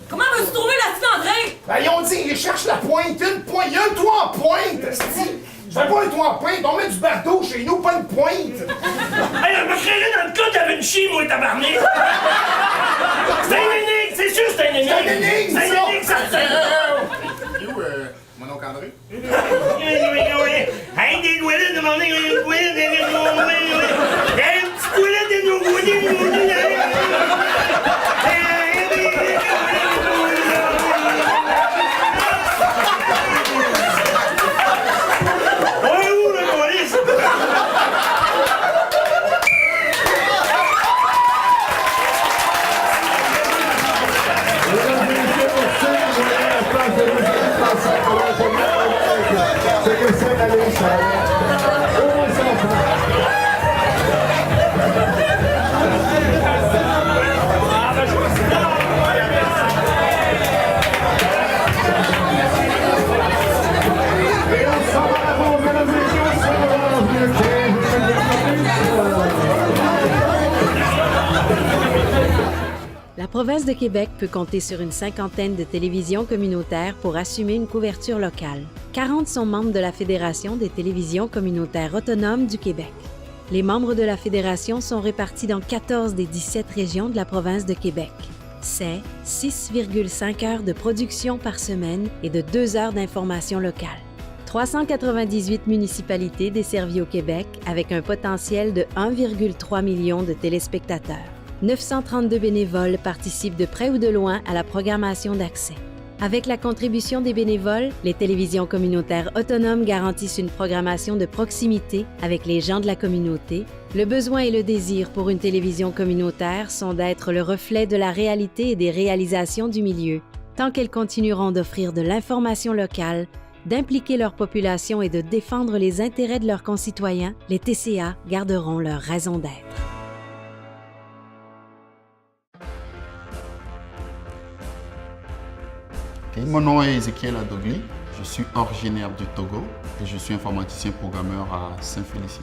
Comment veux-tu trouver l'hostie d'entrée? Ben, ils ont dit, ils cherchent la pointe. Il y a une pointe. Il y a un toit en pointe, esti. Je fais pas un toit en pointe. On met du bardeau chez nous, pas une pointe. Hey, je me créerais dans le cas qu'il y avait une chie, moi, tabarnak! C'est un énigme, c'est sûr, c'est un énigme! C'est un énigme, C'est un ça. énigme, certain! Et où, mon oncle André? Hey, des toilettes, demandez une toilette, des toilettes, hey, une petite toilette, des C'est que c'est la légende. Au moins ça, et on s'en va à la pause, mesdames et messieurs, La province de Québec peut compter sur une cinquantaine de télévisions communautaires pour assumer une couverture locale. 40 sont membres de la Fédération des télévisions communautaires autonomes du Québec. Les membres de la Fédération sont répartis dans 14 des 17 régions de la province de Québec. C'est 6,5 heures de production par semaine et de 2 heures d'information locale. 398 municipalités desservies au Québec avec un potentiel de 1,3 million de téléspectateurs. 932 bénévoles participent de près ou de loin à la programmation d'accès. Avec la contribution des bénévoles, les télévisions communautaires autonomes garantissent une programmation de proximité avec les gens de la communauté. Le besoin et le désir pour une télévision communautaire sont d'être le reflet de la réalité et des réalisations du milieu, tant qu'elles continueront d'offrir de l'information locale, d'impliquer leur population et de défendre les intérêts de leurs concitoyens, les TCA garderont leur raison d'être. Mon nom est Ezekiel Adogli, je suis originaire du Togo et je suis informaticien programmeur à Saint-Félicien.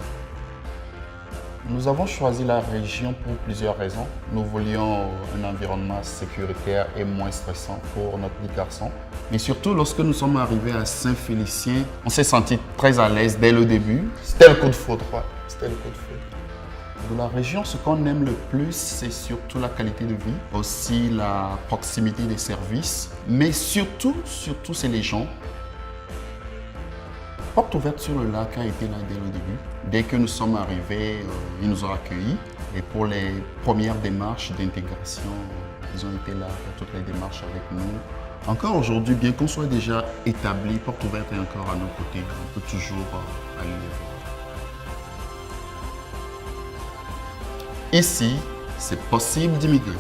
Nous avons choisi la région pour plusieurs raisons. Nous voulions un environnement sécuritaire et moins stressant pour notre petit garçon. Mais surtout, lorsque nous sommes arrivés à Saint-Félicien, on s'est senti très à l'aise dès le début. C'était le coup de foudre, ouais. C'était le coup de foudre. De la région, ce qu'on aime le plus, c'est surtout la qualité de vie, aussi la proximité des services, mais surtout, c'est les gens. Porte ouverte sur le lac a été là dès le début. Dès que nous sommes arrivés, ils nous ont accueillis. Et pour les premières démarches d'intégration, ils ont été là pour toutes les démarches avec nous. Encore aujourd'hui, bien qu'on soit déjà établi, Porte ouverte est encore à nos côtés. On peut toujours aller les voir. Ici, c'est possible d'immigrer.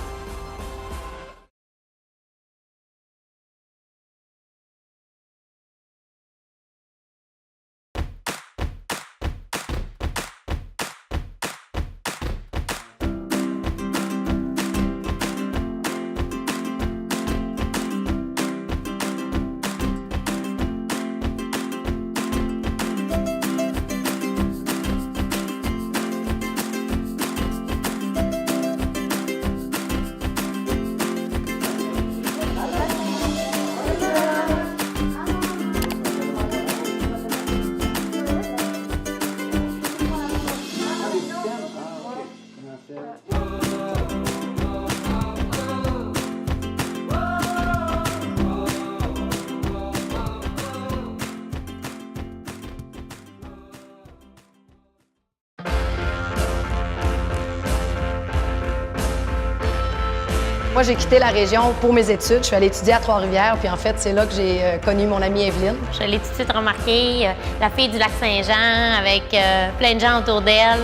Moi, j'ai quitté la région pour mes études. Je suis allée étudier à Trois-Rivières, puis en fait, c'est là que j'ai connu mon amie Evelyne. Je l'ai tout de suite remarqué, la fille du Lac-Saint-Jean, avec plein de gens autour d'elle.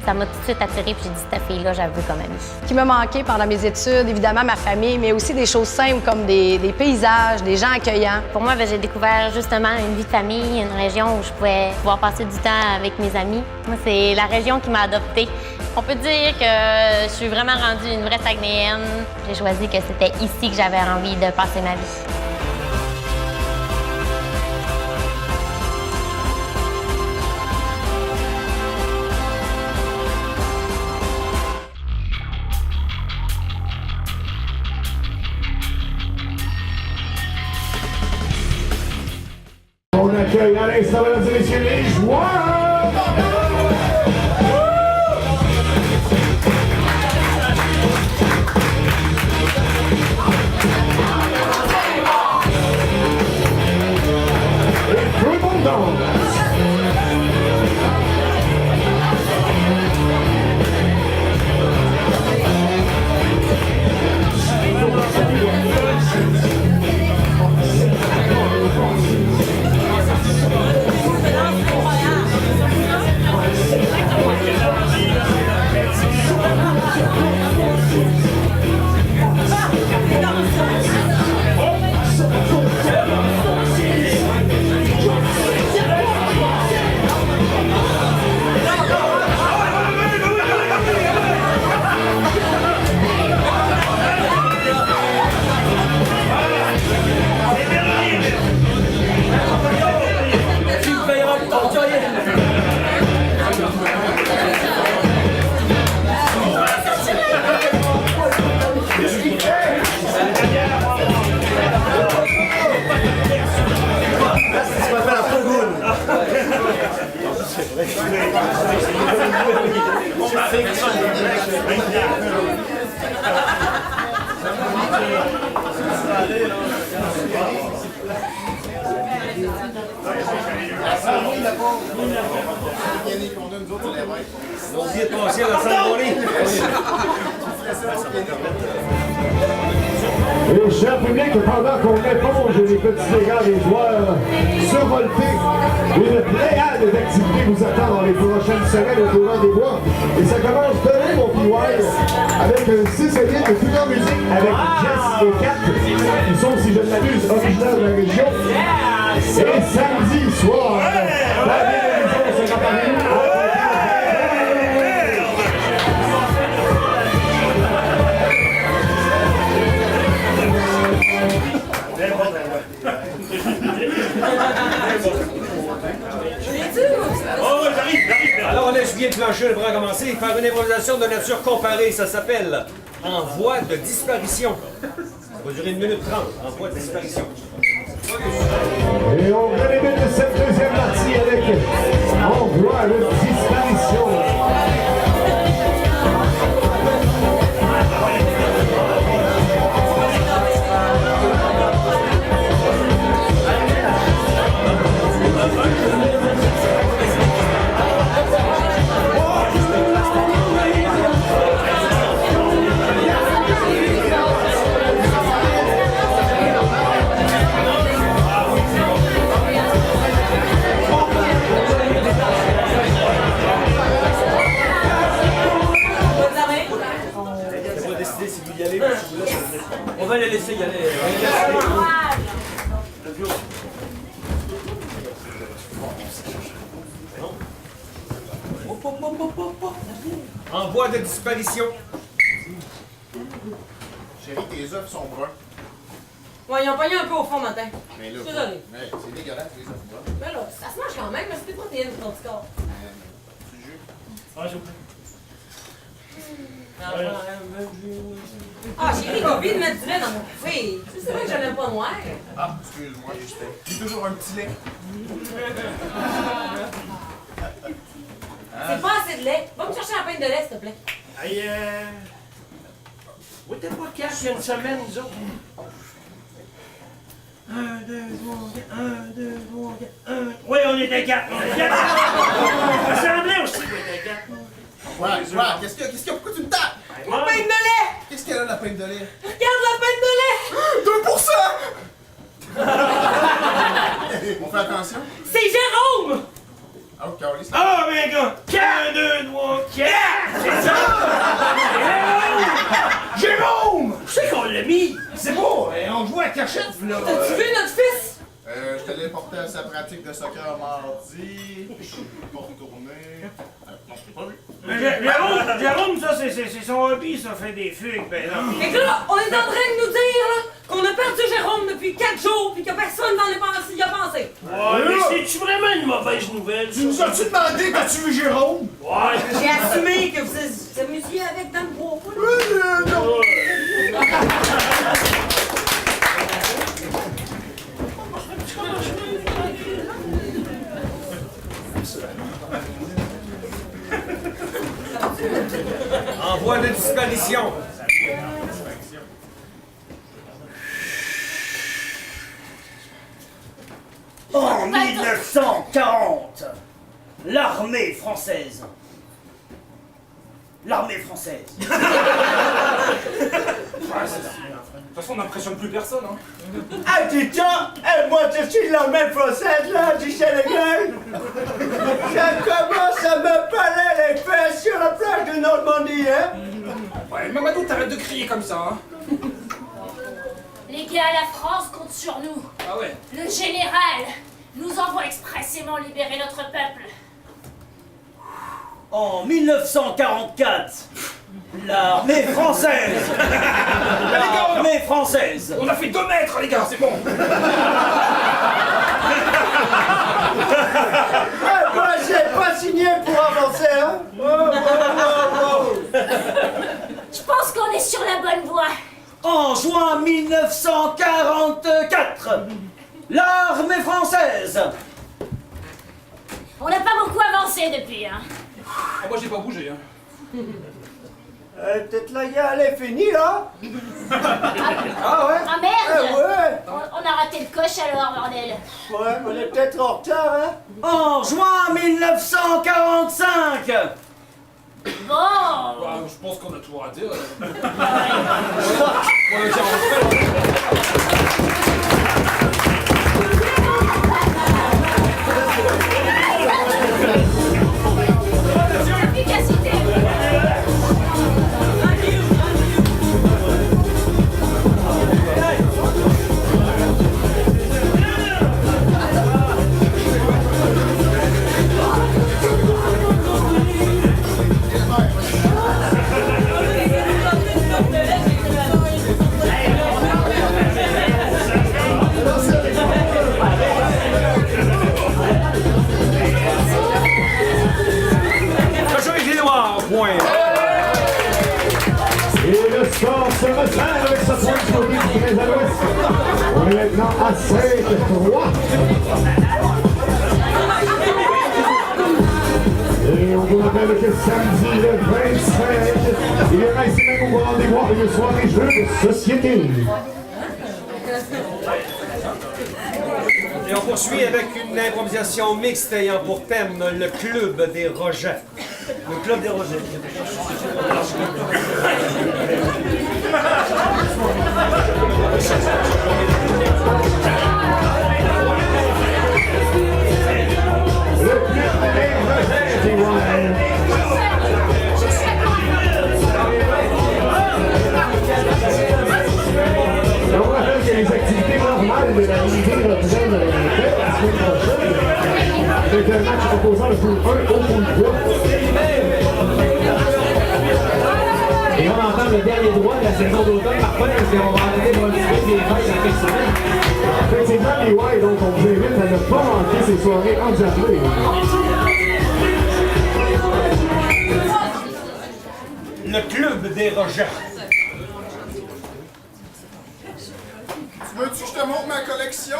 Ça m'a tout de suite attirée, puis j'ai dit, cette fille-là, je la veux comme amie. Ce qui m'a manqué pendant mes études, évidemment, ma famille, mais aussi des choses simples comme des paysages, des gens accueillants. Pour moi, j'ai découvert justement une vie de famille, une région où je pouvais pouvoir passer du temps avec mes amis. Moi, c'est la région qui m'a adoptée. On peut dire que je suis vraiment rendue une vraie Saguenayenne. J'ai choisi que c'était ici que j'avais envie de passer ma vie. On accueille à l'instant, mesdames et messieurs, les joueurs! Et tout le monde danse! Et cher public, pendant qu'on éponge les petits dégâts des joueurs survoltés, une pléiade d'activités vous attend dans les prochaines semaines au courant des bois. Et ça commence demain, mon PY, avec 6 élites de plusieurs musiques, avec Jess et Kat, qui sont, si je ne m'abuse, originaires de la région. Et samedi soir, la télévision sera parue. Alors, on laisse Julien Plancher, le bras commencer, faire une improvisation de nature comparée. Ça s'appelle En voie de disparition. Ça va durer 1 minute 30. En voie de disparition. Et on débute cette deuxième partie avec En voie de disparition. On va les laisser y aller. En voie de disparition. Chérie, tes œufs sont bruns. Ouais, ils ont pogné un peu au fond matin. Mais là, Désolé. ouais, c'est dégueulasse, les œufs bruns. Mais là, ça se mange quand même, mais c'est des protéines dans ton petit corps. Tu jus? Ah, j'ai oublié. Ah, chérie, j'ai oublié de mettre du lait dans mon café. C'est vrai que je l'aime pas noir. Ah, excuse-moi, Justin. J'ai toujours un petit lait. C'est pas assez de lait. Va me chercher un pain de lait, s'il te plaît. Hey, où t'es pas cash il y a une semaine, nous autres? 1, 2, 3, 4, 1, 2, 3, 4, 1. Oui, on était 4. On était 4. Ça semblait aussi qu'on était 4. Ouais, qu'est-ce qu'il y a? Pourquoi tu me tapes? Mon pain de lait! Qu'est-ce qu'elle a, la pain de lait? Regarde On fait attention. C'est Jérôme! Oh, Carlis. Ah, ben, gars! 1, 2, 3, 4! C'est ça! Jérôme! Je sais qu'on l'a mis! C'est beau! On joue à cachette, là! T'as-tu vu notre fils? Je te l'ai porté à sa pratique de soccer mardi. Je suis pas retourné. Non, je l'ai pas vu. Jérôme, ça, c'est son hobby, ça, fait des fugues, ben non. Fait que là, on est en train de nous dire là, qu'on a perdu Jérôme depuis 4 jours puis que personne n'en y a pensé. Ouais, mais c'est-tu vraiment une mauvaise nouvelle? Tu nous as-tu demandé que tu veux Jérôme? Ouais. J'ai assumé que vous amusiez avec dans le bois. Non. En voie de disparition. En 1940, l'armée française. L'armée française. De toute façon, on n'impressionne plus personne, hein. Ah, tiens, moi je suis l'armée française, là, du Sénégal. Ça commence à me parler les fesses sur la plage de Normandie, hein. Ouais, Mamadou, t'arrêtes de crier comme ça, hein. Les gars, la France compte sur nous. Ah ouais. Le général nous envoie expressément libérer notre peuple. En 1944, l'armée française. L'armée française. On a fait 2 mètres, les gars, c'est bon. Moi, j'ai pas signé pour avancer, hein. Je pense qu'on est sur la bonne voie. En juin 1944, l'armée française. On n'a pas beaucoup avancé depuis, hein. Ah, moi, j'ai pas bougé, hein. Peut-être la guerre, elle est finie, là. Ah ouais. Ah merde! Ouais. On a raté le coche alors, bordel. Ouais, on est peut-être en retard, hein. En juin 1945. Bon! Bah, je pense qu'on a tout raté. Efficacité! Et le score se resserre avec ce point sur l'équipe très à l'ouest. On est maintenant à 5-3. Et on vous rappelle que samedi le 25, il y aura ici même au rendez-vous une soirée jeux de société. Et on poursuit avec une improvisation mixte ayant pour thème le club des rejets. Le club des rejets. On vous rappelle que les activités normales de la Ligue reprennent la semaine prochaine avec un match opposant le pool 1 au pool 3. Et on entend le dernier droit de la saison d'automne, Martin, parce qu'on va arrêter de motiver des fêtes en fin de semaine. Effectivement, les White, donc on vous invite à ne pas manquer ces soirées endiablées. Le club des rejets. Tu veux-tu que je te montre ma collection?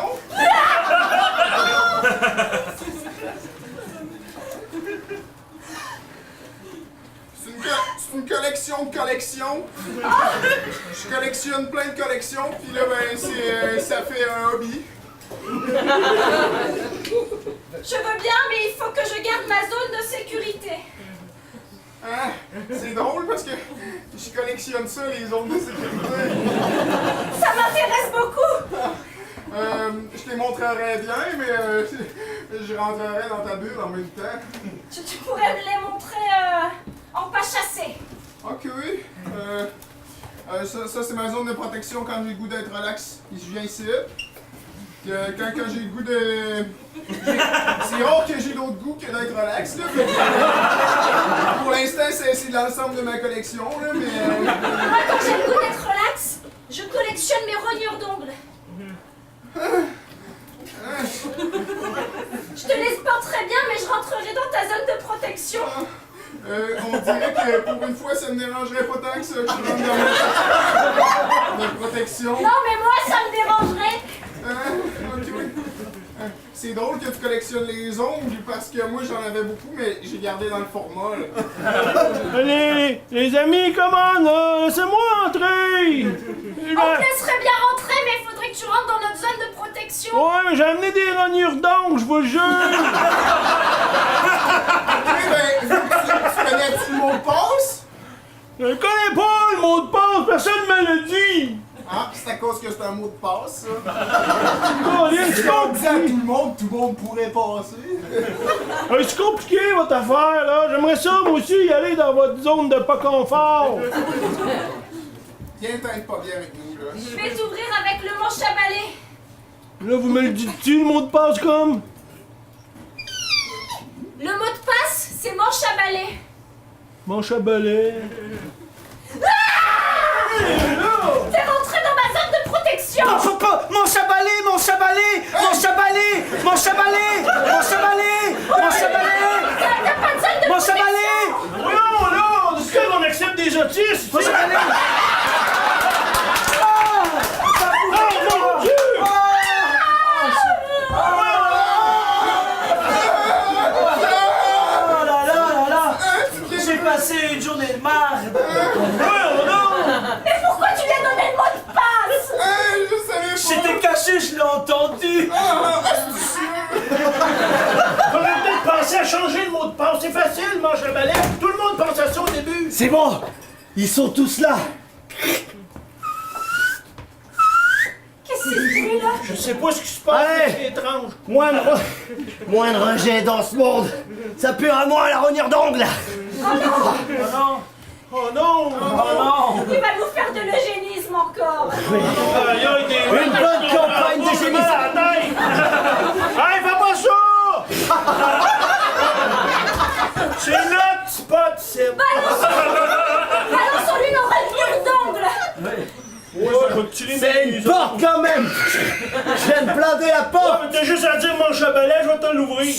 C'est une collection de collections. Je collectionne plein de collections, puis là, ben, ça fait un hobby. Je veux bien, mais il faut que je garde ma zone de sécurité. Hein? C'est drôle parce que je collectionne ça, les zones de sécurité. Ça m'intéresse beaucoup. Je te montrerai bien, mais je rentrerai dans ta bulle en même temps. Tu pourrais me les montrer en pas chassé. Ok, oui. Ça c'est ma zone de protection quand j'ai le goût d'être relax. Je viens ici. Quand j'ai le goût de... C'est rare que j'ai d'autres goûts que d'être relax, là. Pour l'instant, c'est l'ensemble de ma collection, là, mais... Moi, quand j'ai le goût d'être relax, je collectionne mes rognures d'ongles. Je te laisse pas très bien, mais je rentrerai dans ta zone de protection. On dirait que pour une fois, ça me dérangerait pas tant que ça que je rentre dans ma protection. Non, mais moi, ça me dérangerait. Ok. C'est drôle que tu collectionnes les ongles parce que moi j'en avais beaucoup, mais j'ai gardé dans le format. Là. Allez, les amis, comment là? Laissez-moi entrer! On te laisserait bien rentrer, mais il faudrait que tu rentres dans notre zone de protection. Ouais, mais j'ai amené des rognures d'ongles, je vous le jure! Ok, ben, tu connais-tu le mot de passe? Je connais pas le mot de passe, personne me le dit! Ah, c'est à cause que c'est un mot de passe, ça. C'est compliqué à tout le monde pourrait passer. C'est compliqué votre affaire, là. J'aimerais ça, moi aussi, y aller dans votre zone de pas confort. Viens, t'aide pas bien avec nous, là. Je vais t'ouvrir avec le manche à balai. Là, vous me le dites-tu, le mot de passe, comme? Le mot de passe, c'est manche à balai. Manche à balai. T'es rentré dans ma zone de protection. Non, faut pas! Mon chabalé! Mon chabalé! Mon chabalé! Mon chabalé! Mon chabalé! Mon chabalé! T'as pas de zone de Mon protection. chabalé! Voyons, là! Est-ce qu'on accepte des autistes? Mon chabalé! Oh, mon Dieu! Oh là là là là! J'ai passé une journée de marde! Mais pourquoi tu lui as donné le mot de passe? Je savais pas! J'étais caché, je l'ai entendu! Faudrait peut-être penser à changer le mot de passe. C'est facile, manche à balai. Tout le monde pense à ça au début. C'est bon! Ils sont tous là! Qu'est-ce que c'est ce bruit-là? Je sais pas ce qui se passe, Allez. mais c'est étrange. Moins de rejet dans ce monde! Ça pue à moi la rognure d'ongle! Oh non! Oh non! Oh non! Oh non! Il va nous faire de l'eugénisme encore. Une bonne campagne d'eugénisme! Hey, fais pas ça! C'est notre spot, c'est... Balance-lui nos rognures d'ongles. C'est une porte quand même! Je viens de planter la porte! Ouais, t'as juste à dire manche à balai, je vais te l'ouvrir.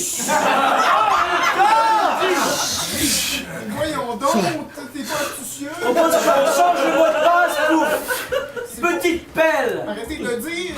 Voyons donc, t'es pas astucieux. On pense qu'on change le mot de passe pour petite pelle! Arrêtez de le dire.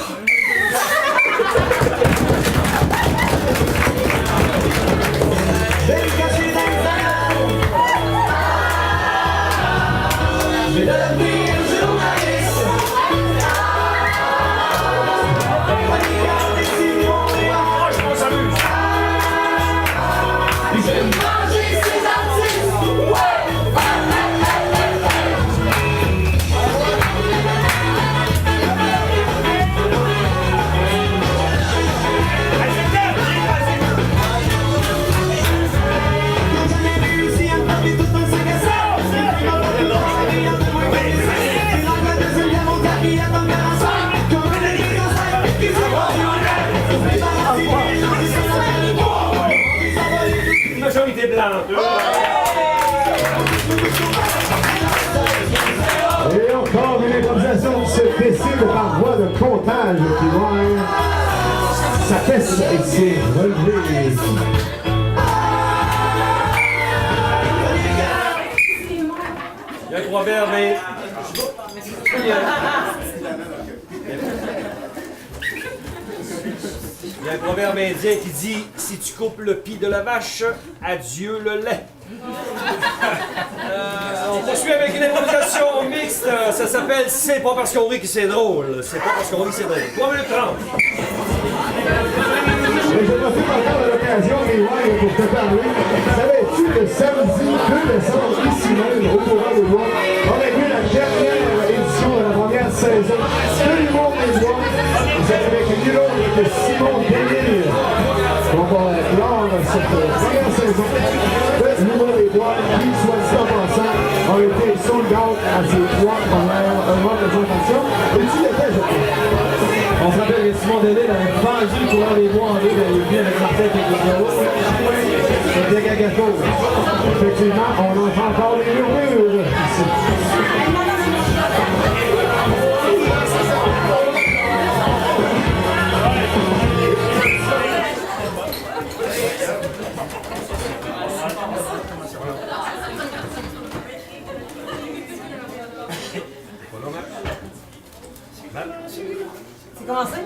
Majorité blanche. Et encore une improvisation se décide par voie de comptage qui loin. Sa fesse et ses relevés. Il y a un proverbe, mais... Il y a un proverbe indien qui dit « Si tu coupes le pis de la vache, adieu le lait ». On poursuit avec une improvisation mixte. Ça s'appelle « C'est pas parce qu'on rit que c'est drôle ». C'est pas parce qu'on rit que c'est drôle. 3 minutes 30. Et je profite encore de l'occasion, Rewind, pour te parler. Savais-tu que samedi 2 décembre, ici même, au courant de Bois, on a vu la dernière édition de la première saison de l'humour des Bois. Vous avez avec une avec Simon Delisle. On va clore cette première saison de Numéro des Bois qui, soit dit en passant, a été sold out à ses 3 premières représentations. Et tu l'étais, je crois. On se rappelle que Simon Delisle avait vendu le courant des bois en ligne, il est venu avec Martin Péguero. C'était quelque chose. Effectivement, on entend encore les murmures ici. C'est commencé?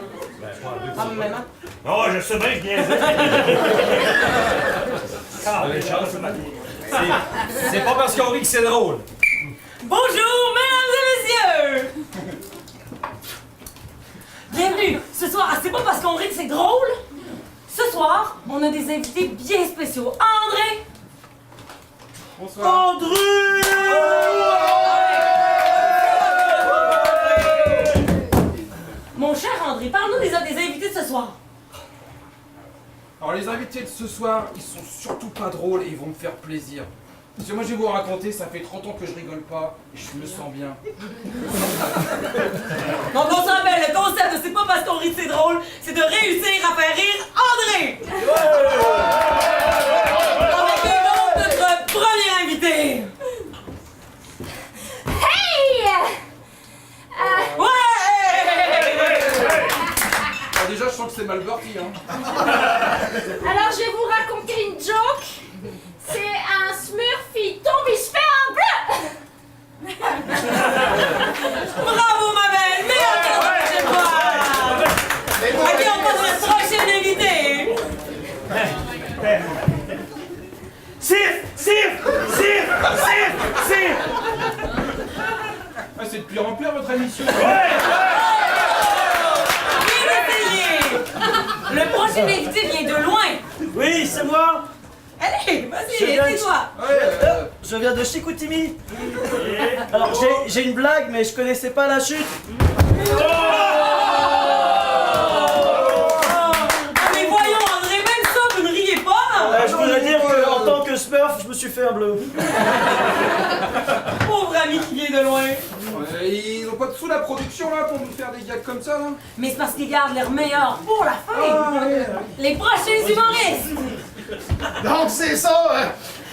Ah, maman? Oh, je sais bien, je viens C'est pas parce qu'on rit que c'est drôle. Bonjour, mesdames et messieurs! Bienvenue! Ce soir, c'est pas parce qu'on rit que c'est drôle. Ce soir, on a des invités bien spéciaux. André! Bonsoir. André! Mon cher André, parle-nous des invités de ce soir. Alors les invités de ce soir, ils sont surtout pas drôles et ils vont me faire plaisir. Parce que moi je vais vous raconter, ça fait 30 ans que je rigole pas et je me sens bien. Donc on se rappelle, le concept de c'est pas parce qu'on rit que c'est drôle, c'est de réussir à faire rire André! Avec le nom de notre premier invité! Hey! Ouais! Déjà je sens que c'est mal parti hein. Alors, je vais vous raconter une joke. C'est un Smurf, il tombe, il se fait en bleu. Bravo ma belle! Meilleure cadeau que je vois! Ok, on passe à notre prochain invité! Sif! Ah, c'est de pire en pire votre émission. Le prochain invité vient de loin! Oui, c'est moi. Allez, vas-y, aide-toi! Je viens de Chicoutimi. Alors, j'ai une blague, mais je connaissais pas la chute. Mais voyons, André, même ça, vous ne riez pas! Je voudrais dire qu'en tant que Smurf, je me suis fait un bleu. Pauvre ami qui vient de loin! Ils ont pas de sous la production là pour nous faire des gags comme ça là? Mais c'est parce qu'ils gardent leur meilleur pour la fin! Les prochains humoristes! Donc c'est ça,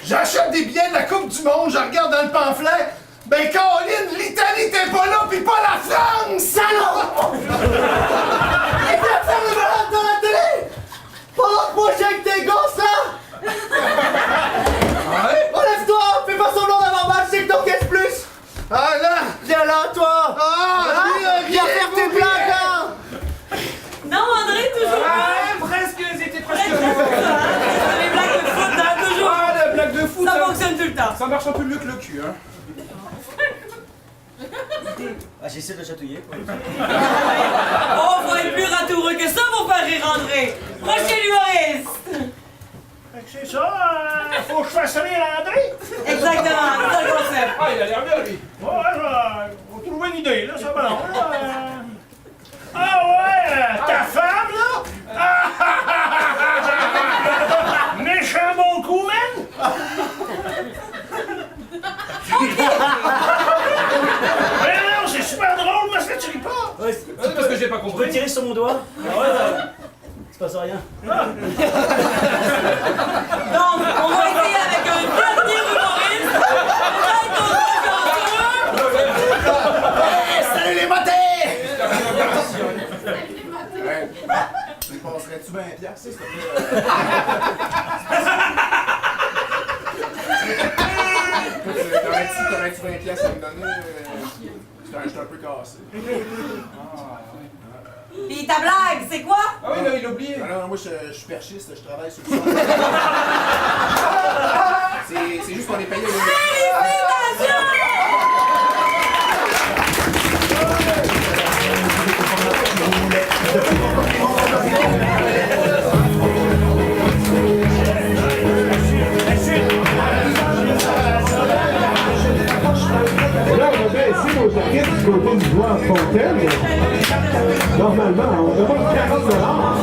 j'achète des billets de la Coupe du Monde, je regarde dans le pamphlet, ben Caroline, l'Italie t'es pas là, pis pas la France, salaud! Et viens faire le malade dans la télé! Pendant que moi j'ai que tes gosses là! Ouais? Enlève-toi! Fais pas semblant d'avoir mal, c'est que t'encaisses plus! Ah là! Viens là, toi! Viens faire tes blagues là! Non, André, toujours Ah, presque, c'était presque. Les blagues de foot, là, toujours! Ah, la blague de foot! Ça fonctionne tout le temps! Ça marche un peu mieux que le cul, hein. Ah, j'essaie de le chatouiller. On va être plus ratoureux que ça pour faire rire André! Prochain humoriste! C'est ça, faut que je fasse rire André? Exactement, c'est ça le concept! Ah, il a l'air bien lui. Ouais, on trouve une idée, là, ça va non, là. Ah ouais, ta femme, là? Méchant bon coup, man! Mais non, c'est super drôle, parce que tu ris pas! Ouais, C'est parce que j'ai pas on peut compris. tirer sur mon doigt? Ah ouais, il se passe rien. Donc, on va essayer avec un dernier humoriste! Salut les motés! Tu passerais-tu 20$, s'il te plaît? T'aurais-tu 20$ à me donner? J'étais un peu cassé. Pis ta blague, c'est quoi? Ah oui, là, il a oublié. Ah non, moi je suis perchiste, je travaille sur le sol. C'est juste qu'on est payé. Félicitations! Là, on a baissé nos jaquettes du côté du joueur Fontaine. Normalement, on demande 40$.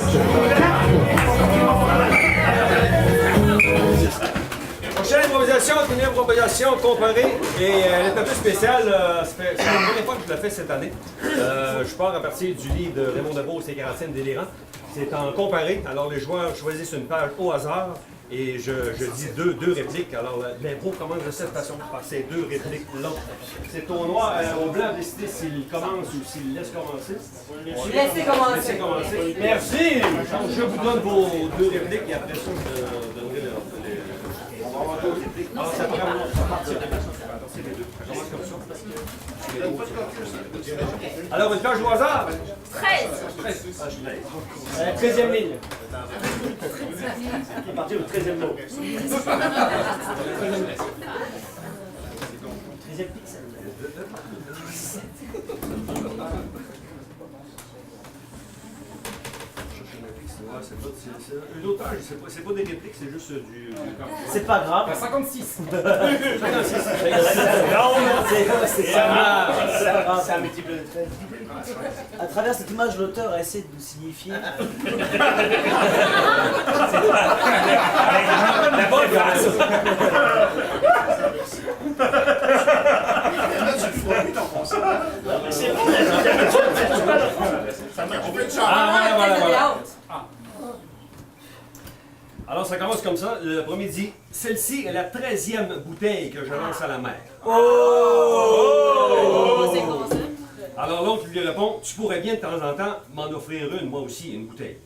reste 4. Prochaine improvisation, c'est une improvisation comparée et elle est un peu spéciale. C'est la première fois que je la fais cette année. Je pars à partir du livre de Raymond Devos et Carantine Délirant. C'est en comparé. Alors les joueurs choisissent une page au hasard et je dis deux répliques. Alors l'impro commence de cette façon, par ces deux répliques-là. C'est au noir, au blanc décider s'il commence ou s'il laisse commencer. Laissez commencer. Laissez commencer. Merci! Je vous donne vos deux répliques et après ça, je donnerai le... Alors, ça va partir de là. C'est les deux. Ça commence comme ça. Alors, une page au hasard. 13. 13e ligne. À partir du 13e mot. 13e pixel. Une autre page, c'est pas des répliques, c'est juste du... C'est pas grave. 56. 56. C'est un multiple de 13. À travers cette image, l'auteur a essayé de nous signifier. La bonne grâce. Voilà. Alors ça commence comme ça. Le premier dit « Celle-ci est la 13e bouteille que je lance à la mer. » C'est con, ça. Alors l'autre lui répond « Tu pourrais bien de temps en temps m'en offrir une, moi aussi, une bouteille. »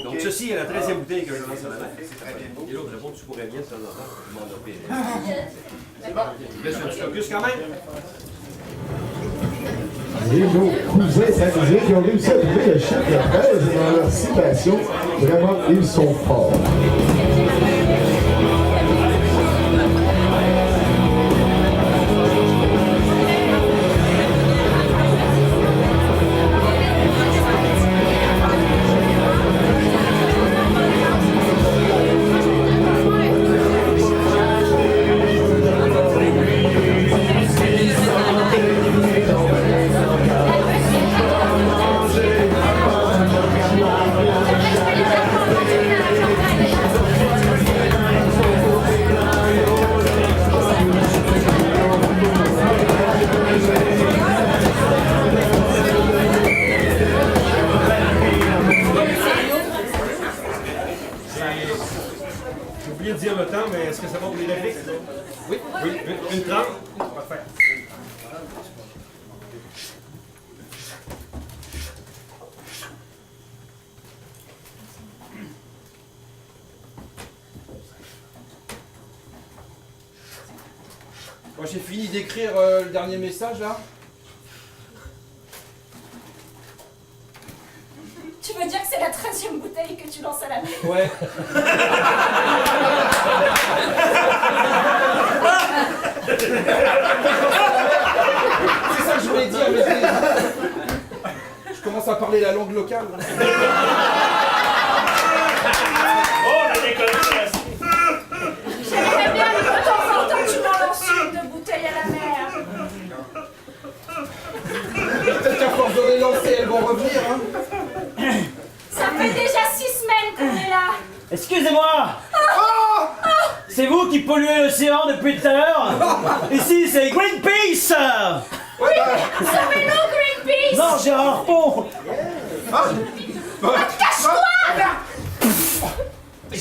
Donc ceci est la 13e bouteille que je lance à la mer. Et l'autre répond « Tu pourrais bien de temps en temps m'en offrir une. » C'est bon. Je laisse un petit focus quand même. Et nos cousins amusés qui ont réussi à trouver le chiffre 13 dans leur citation. Vraiment, ils sont forts. J'ai oublié de dire le temps, mais est-ce que ça va pour les répliques? Oui, une 30. Parfait. Moi j'ai fini d'écrire le dernier message là. Tu veux dire que c'est la 13e bouteille que tu lances à la mer? Ouais. C'est ça que je voulais dire, mais je commence à parler la langue locale. Oh, la déconnexion! J'aimerais bien que de temps en temps tu m'en lances une de bouteille à la mer. Peut-être qu'à force de les lancer, elles vont revenir, hein. Ça fait déjà 6 semaines qu'on est là. Excusez-moi! C'est vous qui polluez l'océan depuis tout à l'heure? Ici, c'est Greenpeace! Oui, sauvez-nous Greenpeace. Non, Gérard Pont! Cache-toi. Mais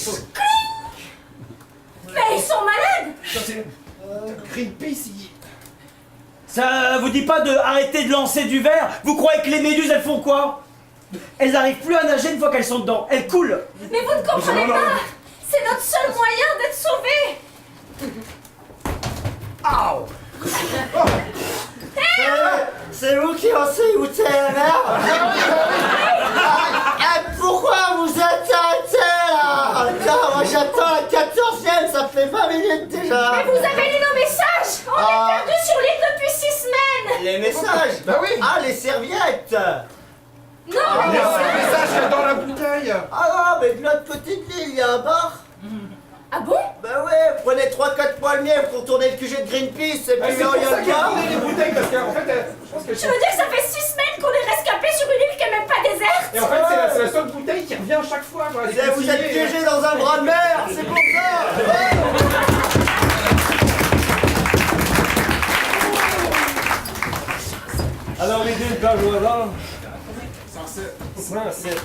ils sont malades. Greenpeace, Ça vous dit pas de arrêter de lancer du verre? Vous croyez que les méduses, elles font quoi? Elles arrivent plus à nager une fois qu'elles sont dedans. Elles coulent. Mais vous ne comprenez pas. C'est notre seul moyen d'être sauvés. Aouh! C'est vous qui lancez goûter la mer? Pourquoi vous êtes arrêtés là? Attends, moi j'attends la 14e, ça fait 20 minutes déjà. Mais vous avez lu nos messages. On est perdus sur l'île depuis 6 semaines. Les messages? Bah oui. Ah, les serviettes. Non, les messages dans la bouteille. Ah non, mais de l'autre côté de l'île, il y a un bar. Ah bon? Bah ouais, prenez 3-4 poils miel pour tourner le QG de Greenpeace et puis C'est pour il y a ça le qu'il y a bar. les bouteilles, parce qu'en fait, je pense que... Tu veux dire que ça fait 6 semaines qu'on est rescapés sur une île qui est même pas déserte? Et en fait, c'est la seule bouteille qui revient à chaque fois. Quoi. Vous êtes piégé dans un bras de mer, c'est pour ça. Alors, les deux, page au hasard. 107. 107.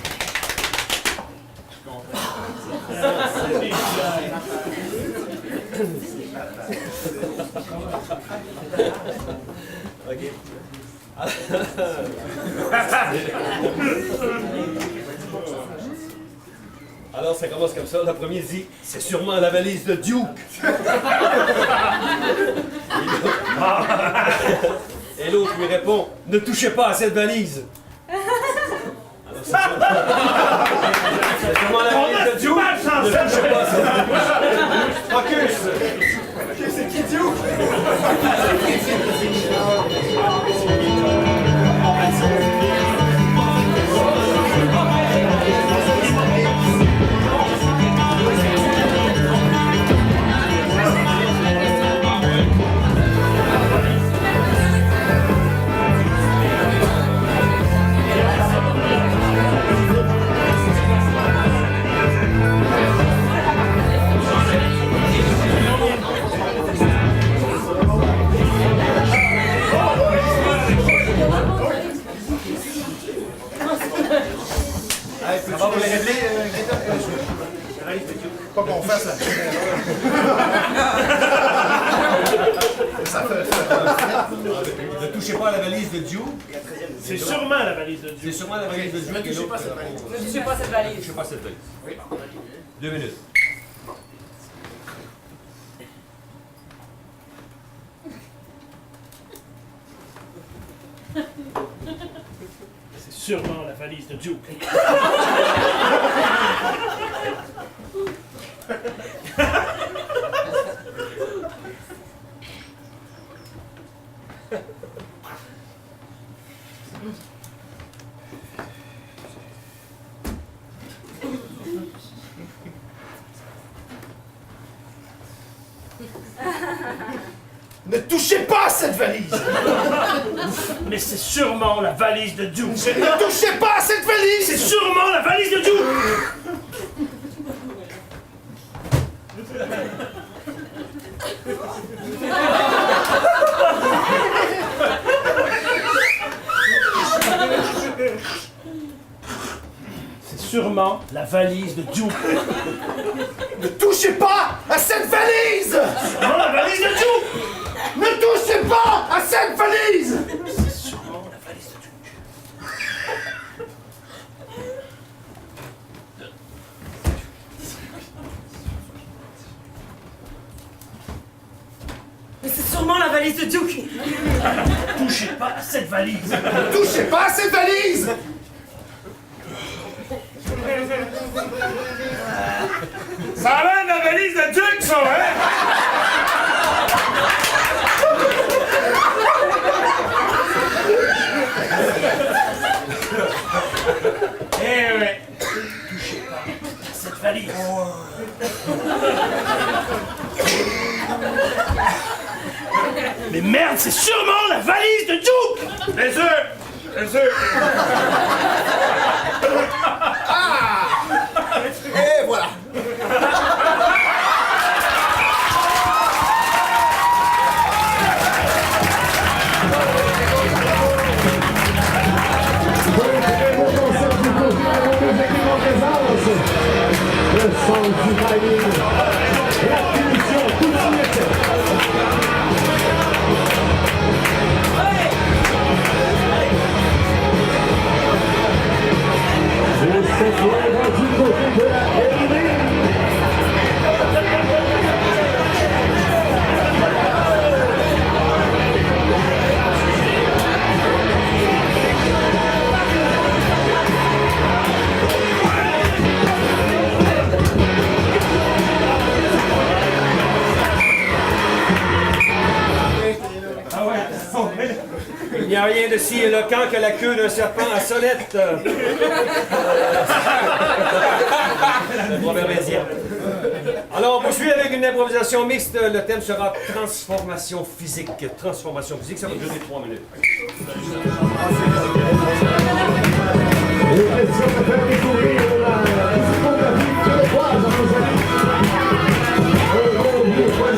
OK. Alors, ça commence comme ça. Le premier dit, c'est sûrement la valise de Duke. Et l'autre lui répond, ne touchez pas à cette valise. Alors, c'est sûrement la valise de Duke. Ne touchez pas à cette valise. Focus. C'est qui Duke? Ça va, vous les régler, Pas qu'on fasse la ça fait. Ne touchez pas à la valise de Duke. C'est sûrement la valise de Duke. C'est sûrement la valise de Duke. Ne touchez pas cette valise. Ne touchez pas cette valise. Ne touchez pas cette valise. Oui. 2 minutes. C'est sûrement la valise de Duke. Ne touchez pas à cette valise. Mais c'est sûrement la valise de Duke. Ne touchez pas à cette valise. C'est sûrement la valise de Duke. C'est sûrement la valise de Duke. Ne touchez pas à cette valise. Sûrement la valise de Duke. Ne touchez pas à cette valise. C'est sûrement la valise de Duke. Mais c'est sûrement la valise de Duke. Touchez pas à cette valise. Ne touchez pas à cette valise. Ça a l'air de la valise de Duke, ça, hein? Eh ouais. Touchez pas à cette valise. Mais merde, c'est sûrement la valise de Duke! Bien sûr! Bien sûr! Et voilà. Le son du timing, la finition tout de suite. Et cette fois, du côté de la Élimine. Il n'y a rien de si éloquent que la queue d'un serpent à sonnette. Le proverbe indien. Alors, on poursuit avec une improvisation mixte. Le thème sera transformation physique. Transformation physique, ça va durer 3 minutes. Il est question de faire découvrir la discographie québécoise à nos amis. Un gros vieux point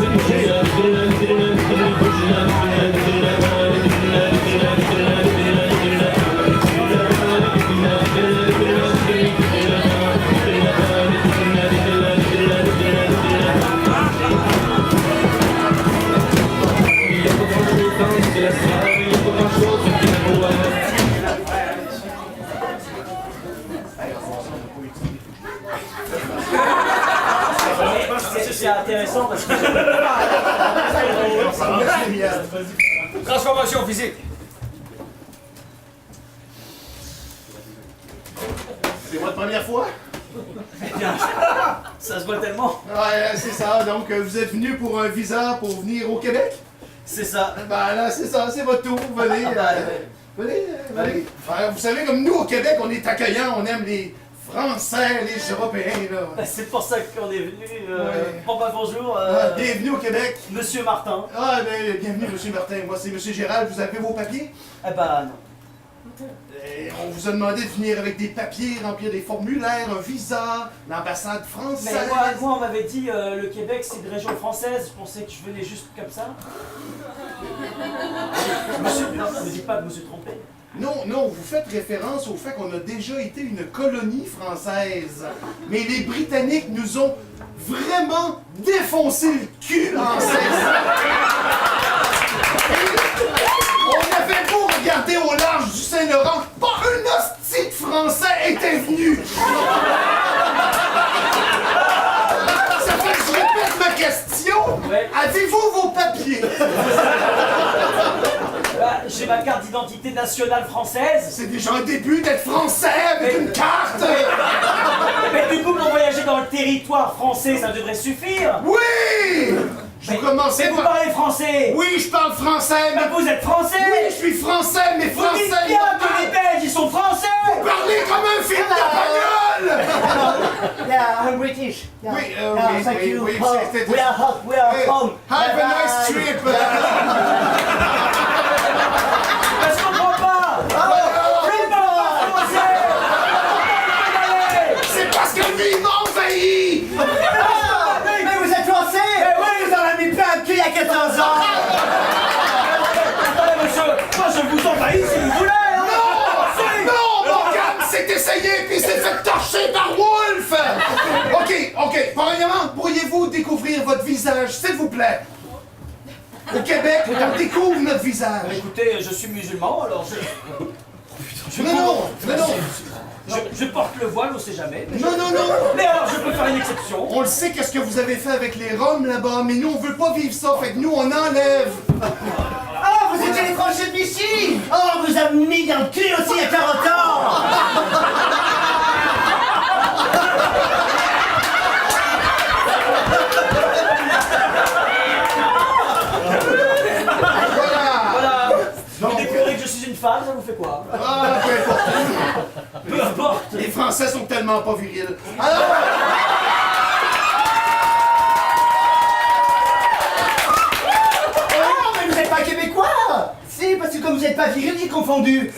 C'est intéressant parce que... Transformation physique. C'est votre première fois? Ça se voit tellement. Ouais, c'est ça. Donc, vous êtes venu pour un visa pour venir au Québec? C'est ça. Ben là, c'est ça, c'est votre tour. Venez. Venez. Ouais, vous savez, comme nous, au Québec, on est accueillants, on aime les Français, les Européens, là. C'est pour ça qu'on est venu. Ouais. Bon, bah, bonjour. Bienvenue au Québec. Monsieur Martin. Ah, ben, bienvenue, Monsieur Martin. Moi, c'est Monsieur Gérald. Vous avez vos papiers? Eh ben, non. Et on vous a demandé de venir avec des papiers, remplir des formulaires, un visa, l'ambassade française. Mais moi, on m'avait dit le Québec, c'est une région française. Je pensais que je venais juste comme ça. Monsieur, ne me dites pas que vous vous trompez. Non, vous faites référence au fait qu'on a déjà été une colonie française. Mais les Britanniques nous ont vraiment défoncé le cul en 16 On avait beau regarder au large du Saint-Laurent, pas un hostie de Français était venu! Ça fait que je répète ma question. Ouais. Avez-vous vos papiers? Bah, j'ai ma carte d'identité nationale française. C'est déjà un début d'être français avec une carte! Mais du coup, pour voyager dans le territoire français, ça devrait suffire. Oui! Je vais commencer Mais vous parlez français. Oui, je parle français, mais... Vous êtes français. Oui, je suis français, mais Vous français... dites bien que les Belges, ils sont français. Vous parlez comme un film d'espagnol! Yeah, I'm British. Yeah. Oui, Yeah, thank you. oui, Oh, c'était- we are hot, we are Hey, home. have a nice trip! Je comprends pas. Je parle pas français. C'est parce que lui, il m'envahit! Mais vous êtes français. Mais oui, vous en avez mis plein de cul il y a 14 ans. Attendez, monsieur, moi je vous envahis si vous voulez. Non, Morgan s'est essayé puis s'est fait torcher par Wolf! Ok, premièrement, pourriez-vous découvrir votre visage, s'il vous plaît? Au Québec, on découvre notre visage. Écoutez, je suis musulman, alors Non. je porte le voile, on sait jamais. Non. Mais alors, je peux faire une exception. On le sait qu'est-ce que vous avez fait avec les Roms là-bas, mais nous, on veut pas vivre ça, fait que nous, on enlève. Ah, vous étiez les franchis de Vichy. Oh, on vous a mis dans le cul aussi il y a 40 ans. Voilà. Vous découvrez que je suis une femme, ça vous fait quoi? Ah, Peu importe. Les Français sont tellement pas virils. Alors... Oh, mais vous n'êtes pas québécois! Si, parce que comme vous n'êtes pas viril, j'ai confondu.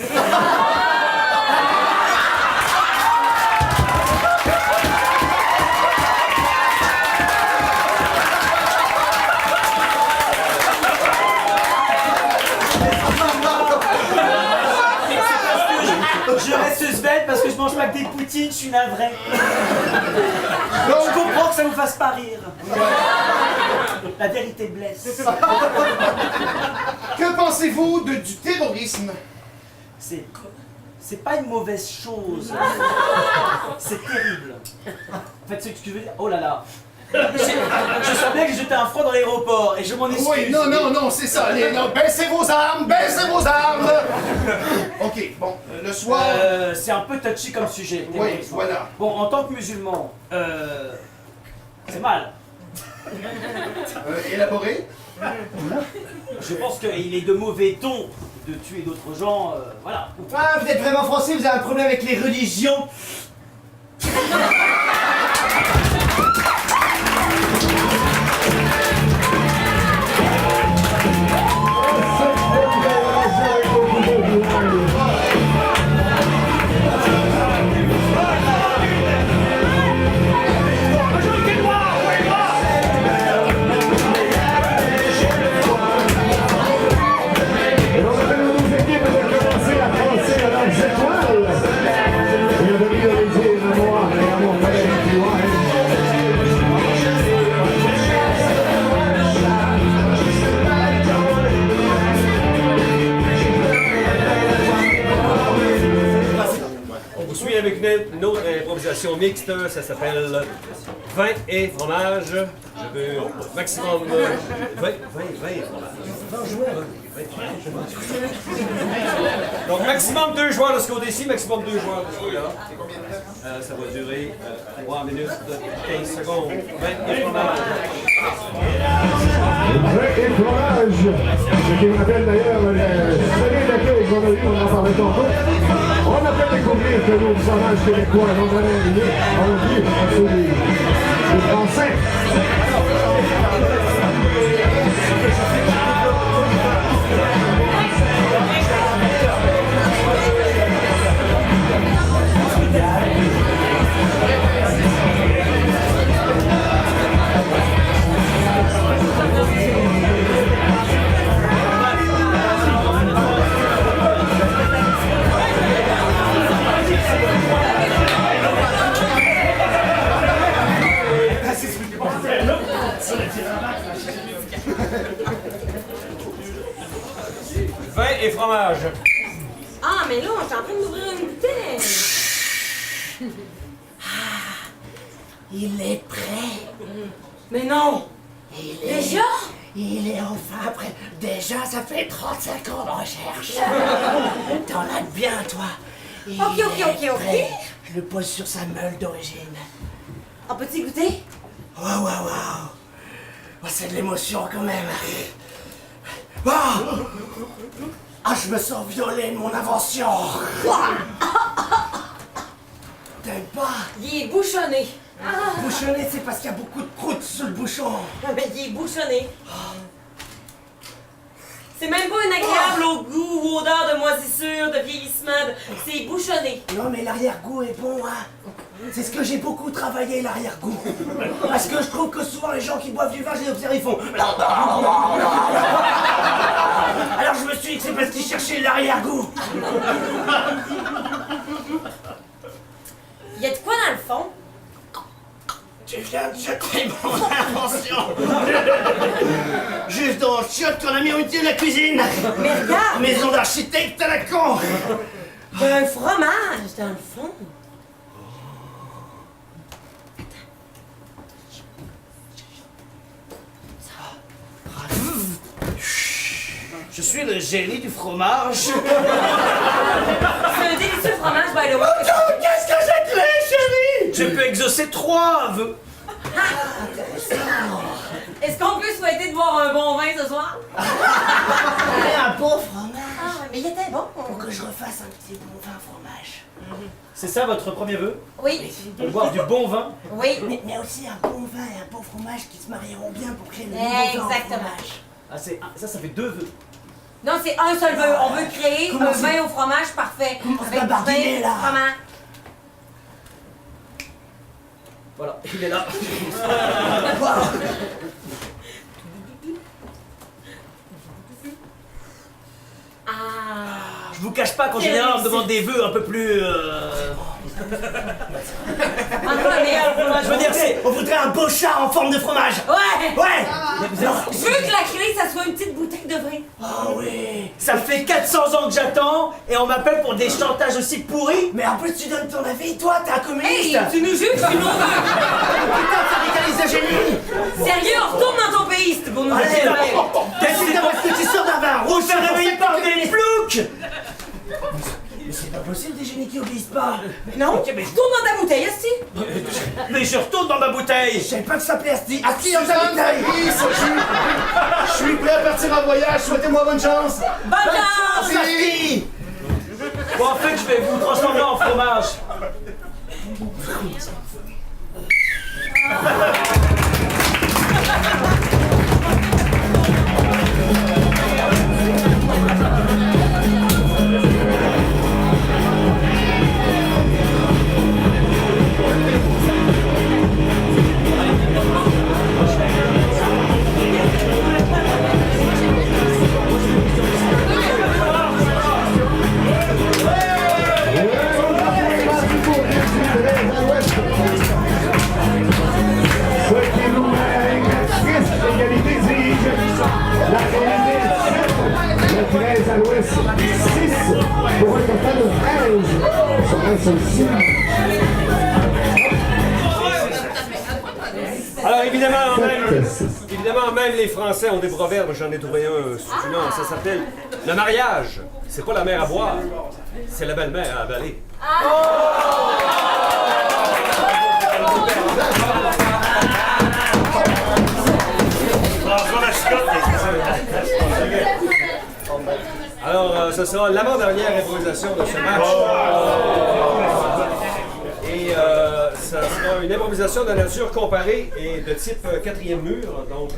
Je reste svelte parce que je mange pas que des poutines, je suis navré. Je comprends que ça vous fasse pas rire. La vérité blesse. Que pensez-vous du terrorisme? C'est pas une mauvaise chose. C'est terrible. En fait, ce que tu veux dire... Oh là là. Je savais que j'étais un froid dans l'aéroport et je m'en excuse. Oui, non, c'est ça. Baissez vos armes! Ok, bon, le soir... C'est un peu touchy comme sujet. Oui, voilà. Bon, en tant que musulman, c'est mal. Élaboré? Je pense qu'il est de mauvais ton de tuer d'autres gens, voilà. Ah, vous êtes vraiment français, vous avez un problème avec les religions. dégustation mixte, ça s'appelle vin et fromage. Je veux maximum 20 et fromage. Donc maximum 2 joueurs de ce côté-ci, maximum 2 joueurs de ce côté-là. Ça va durer 3 minutes 15 secondes. 20 et fromage. Et fromage, ce qui me rappelle d'ailleurs le soleil d'accueil qu'on a eu, on en parlait tantôt. On a fait découvrir que nos fromages québécois, on en dit, c'est des Français. Vin et fromage. Ah, mais là, je suis en train d'ouvrir une bouteille. Il est prêt. Mais non. Déjà? Il est enfin prêt. Déjà, ça fait 35 ans de recherche. T'en as bien, toi. Ok. Je le pose sur sa meule d'origine. Un petit goûter? Waouh. Oh, c'est de l'émotion quand même. Ah, je me sens violé de mon invention. T'aimes pas? Il est bouchonné. Bouchonné, c'est parce qu'il y a beaucoup de croûte sur le bouchon. Mais il est bouchonné. C'est même pas un agréable au goût ou odeur de moisissure, de vieillissement. C'est bouchonné. Non, mais l'arrière-goût est bon, hein. C'est ce que j'ai beaucoup travaillé, l'arrière-goût. Parce que je trouve que souvent les gens qui boivent du vin, je les observe, ils font... Alors je me suis dit que c'est parce qu'ils cherchaient l'arrière-goût. Il y a de quoi dans le fond? Tu viens de jeter mon invention. Juste dans le chiotte qu'on a mis au milieu de la cuisine. Mais regarde! Maison d'architecte à la con. Il y a un fromage dans le fond. Je suis le génie du fromage. C'est un délicieux fromage, by the way. Qu'est-ce que j'ai clé, chérie? Je peux exaucer 3 vœux. Est-ce qu'on peut souhaiter de boire un bon vin ce soir? Un bon fromage. Ah, mais il était bon. Pour que je refasse un petit bon vin fromage. C'est ça votre premier vœu? Oui. De boire du bon vin? Oui. Mais aussi un bon vin et un bon fromage qui se marieront bien pour créer le nouveau vin Exactement. au fromage. Ah, ça fait 2 vœux. Non, c'est un seul vœu. On veut créer Comment un c'est? vin au fromage parfait. Comment Avec ça du bardiner, vin, là? fromage. Voilà, il est là. Ah. Je vous cache pas qu'en général on me demande des vœux un peu plus... Je veux dire, c'est... On voudrait un beau chat en forme de fromage. Ouais. Ouais. Je veux que la clé, ça soit une petite bouteille de vin. Oh oui. Ça fait 400 ans que j'attends et on m'appelle pour des chantages aussi pourris. Mais en plus tu donnes ton avis, toi t'es un communiste. Hey, tu nous juges, tu nous veux. Putain, syndicaliste de génie. Sérieux, retourne dans ton pays, c'est pour nous Allez, dire. c'est parce que tu sors d'un vin rouge. On se fait réveiller par des ploucs. Mais c'est pas possible des génies qui obéissent pas. Non, mais retourne dans ta bouteille, Asti. Mais je retourne dans ma bouteille. Je savais pas que ça s'appelait Asti. Asti dans ta bouteille. Je suis prêt à partir en voyage, souhaitez-moi bonne chance. Bonne chance, Asti. Bon, en fait, je vais vous transformer en fromage. À l'ouest, 6 pour un total de 13. Ça reste aussi. Évidemment, même les Français ont des proverbes. J'en ai trouvé un succulent. Ça s'appelle le mariage. C'est pas la mère à boire, c'est la belle-mère à avaler. Alors, ce sera l'avant-dernière improvisation de ce match. Et ça sera une improvisation de nature comparée et de type quatrième mur. Donc,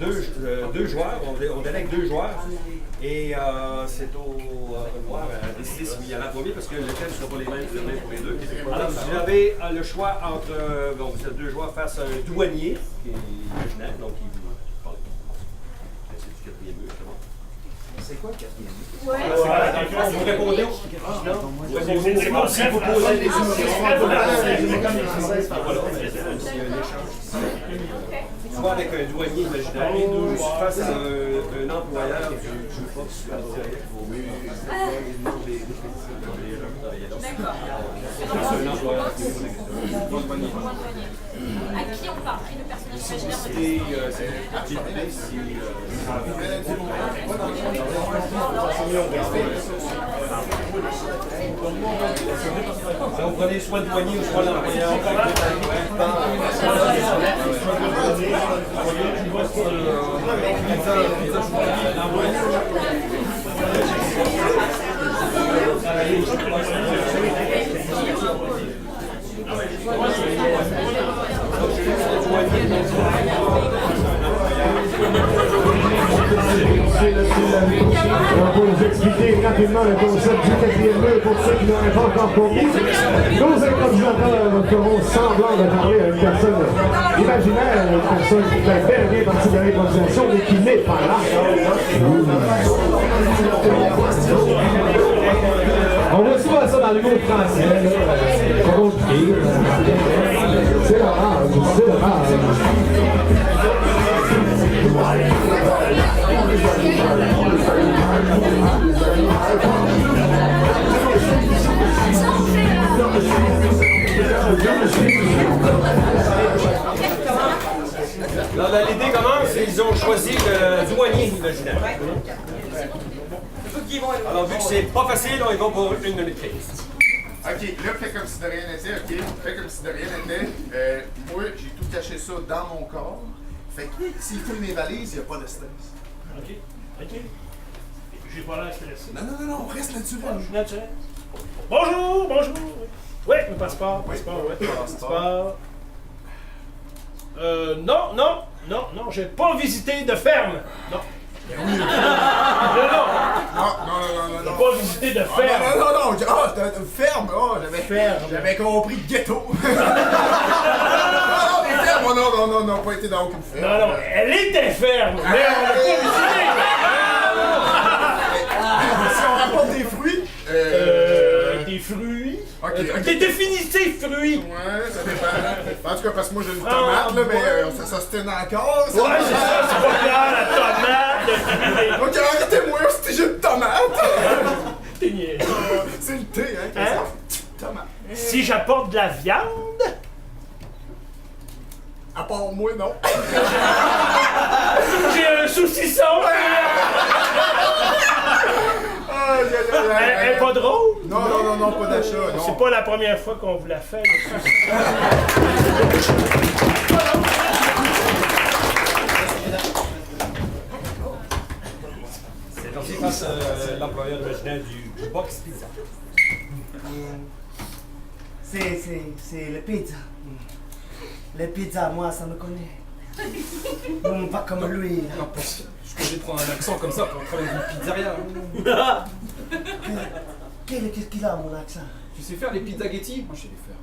deux joueurs, on délègue 2 joueurs. Et c'est au noir à décider s'il y en a premier parce que les thèmes ne seront pas les mêmes pour les deux. Alors, vous avez le choix entre, vous êtes 2 joueurs face à un douanier qui est imaginaire, donc il vous parle. C'est du quatrième mur, c'est bon. C'est quoi le quatrième mur? Vous répondez aux questions. C'est bon, si vous posez des questions. Soit avec un douanier imaginaire et nous face à un employeur du Fox pour un employeur. À qui on parle? Qui le personnage imaginaire? Vous prenez soit le douanier ou soit l'employeur. Alors pour nous expliquer rapidement le concept du quatrième mur pour ceux qui n'auraient pas encore compris, nos improvisateurs feront semblant de parler à une personne imaginaire, une personne qui fait bien partie de l'improvisation mais qui n'est pas là. On voit souvent ça dans l'humour français. C'est la rage, c'est la rage. Alors, l'idée commence et ils ont choisi le douanier imaginaire. Alors, vu que c'est pas facile, on y va pour 1 minute 15. Ok, là, fais comme si de rien n'était, ok? Fais comme si de rien n'était. Moi, j'ai tout caché ça dans mon corps. Fait que s'il faut mes valises, il n'y a pas de stress. Ok. J'ai pas l'air stressé. Non, on reste naturel. Naturel. Bonjour. Oui, le passeport. Passeport. Non, j'ai pas visité de ferme. Non. Non. J'ai pas visité de ferme. Non. Ferme. J'avais compris ghetto. Non, pas été dans aucune ferme. Non, elle était ferme, mais on l'a pas visité. Si on rapporte des fruits. Des fruits? Ok. Définissez fruits. Ouais, ça dépend. En tout cas, parce que moi j'ai une tomate, là, mais ça se tient encore. Ouais, c'est ça, c'est pas clair, la tomate. Ok, arrêtez-moi, c'était juste une tomate. T'es niais. C'est le thé, hein? Tomate. Si j'apporte de la viande? À part moi, non. J'ai un saucisson. Elle est pas drôle? Non, pas d'achat. C'est pas la première fois qu'on vous la fait, le saucisson. C'est aussi face à l'employeur imaginaire du Box Pizza. C'est le pizza. Le pizza, moi, ça me connaît. Non, pas comme lui. Non, je peux prendre un accent comme ça pour travailler dans une pizzeria. Qu'est-ce qu'il a, mon accent? Tu sais faire les pizzaghetti? Moi, je sais les faire.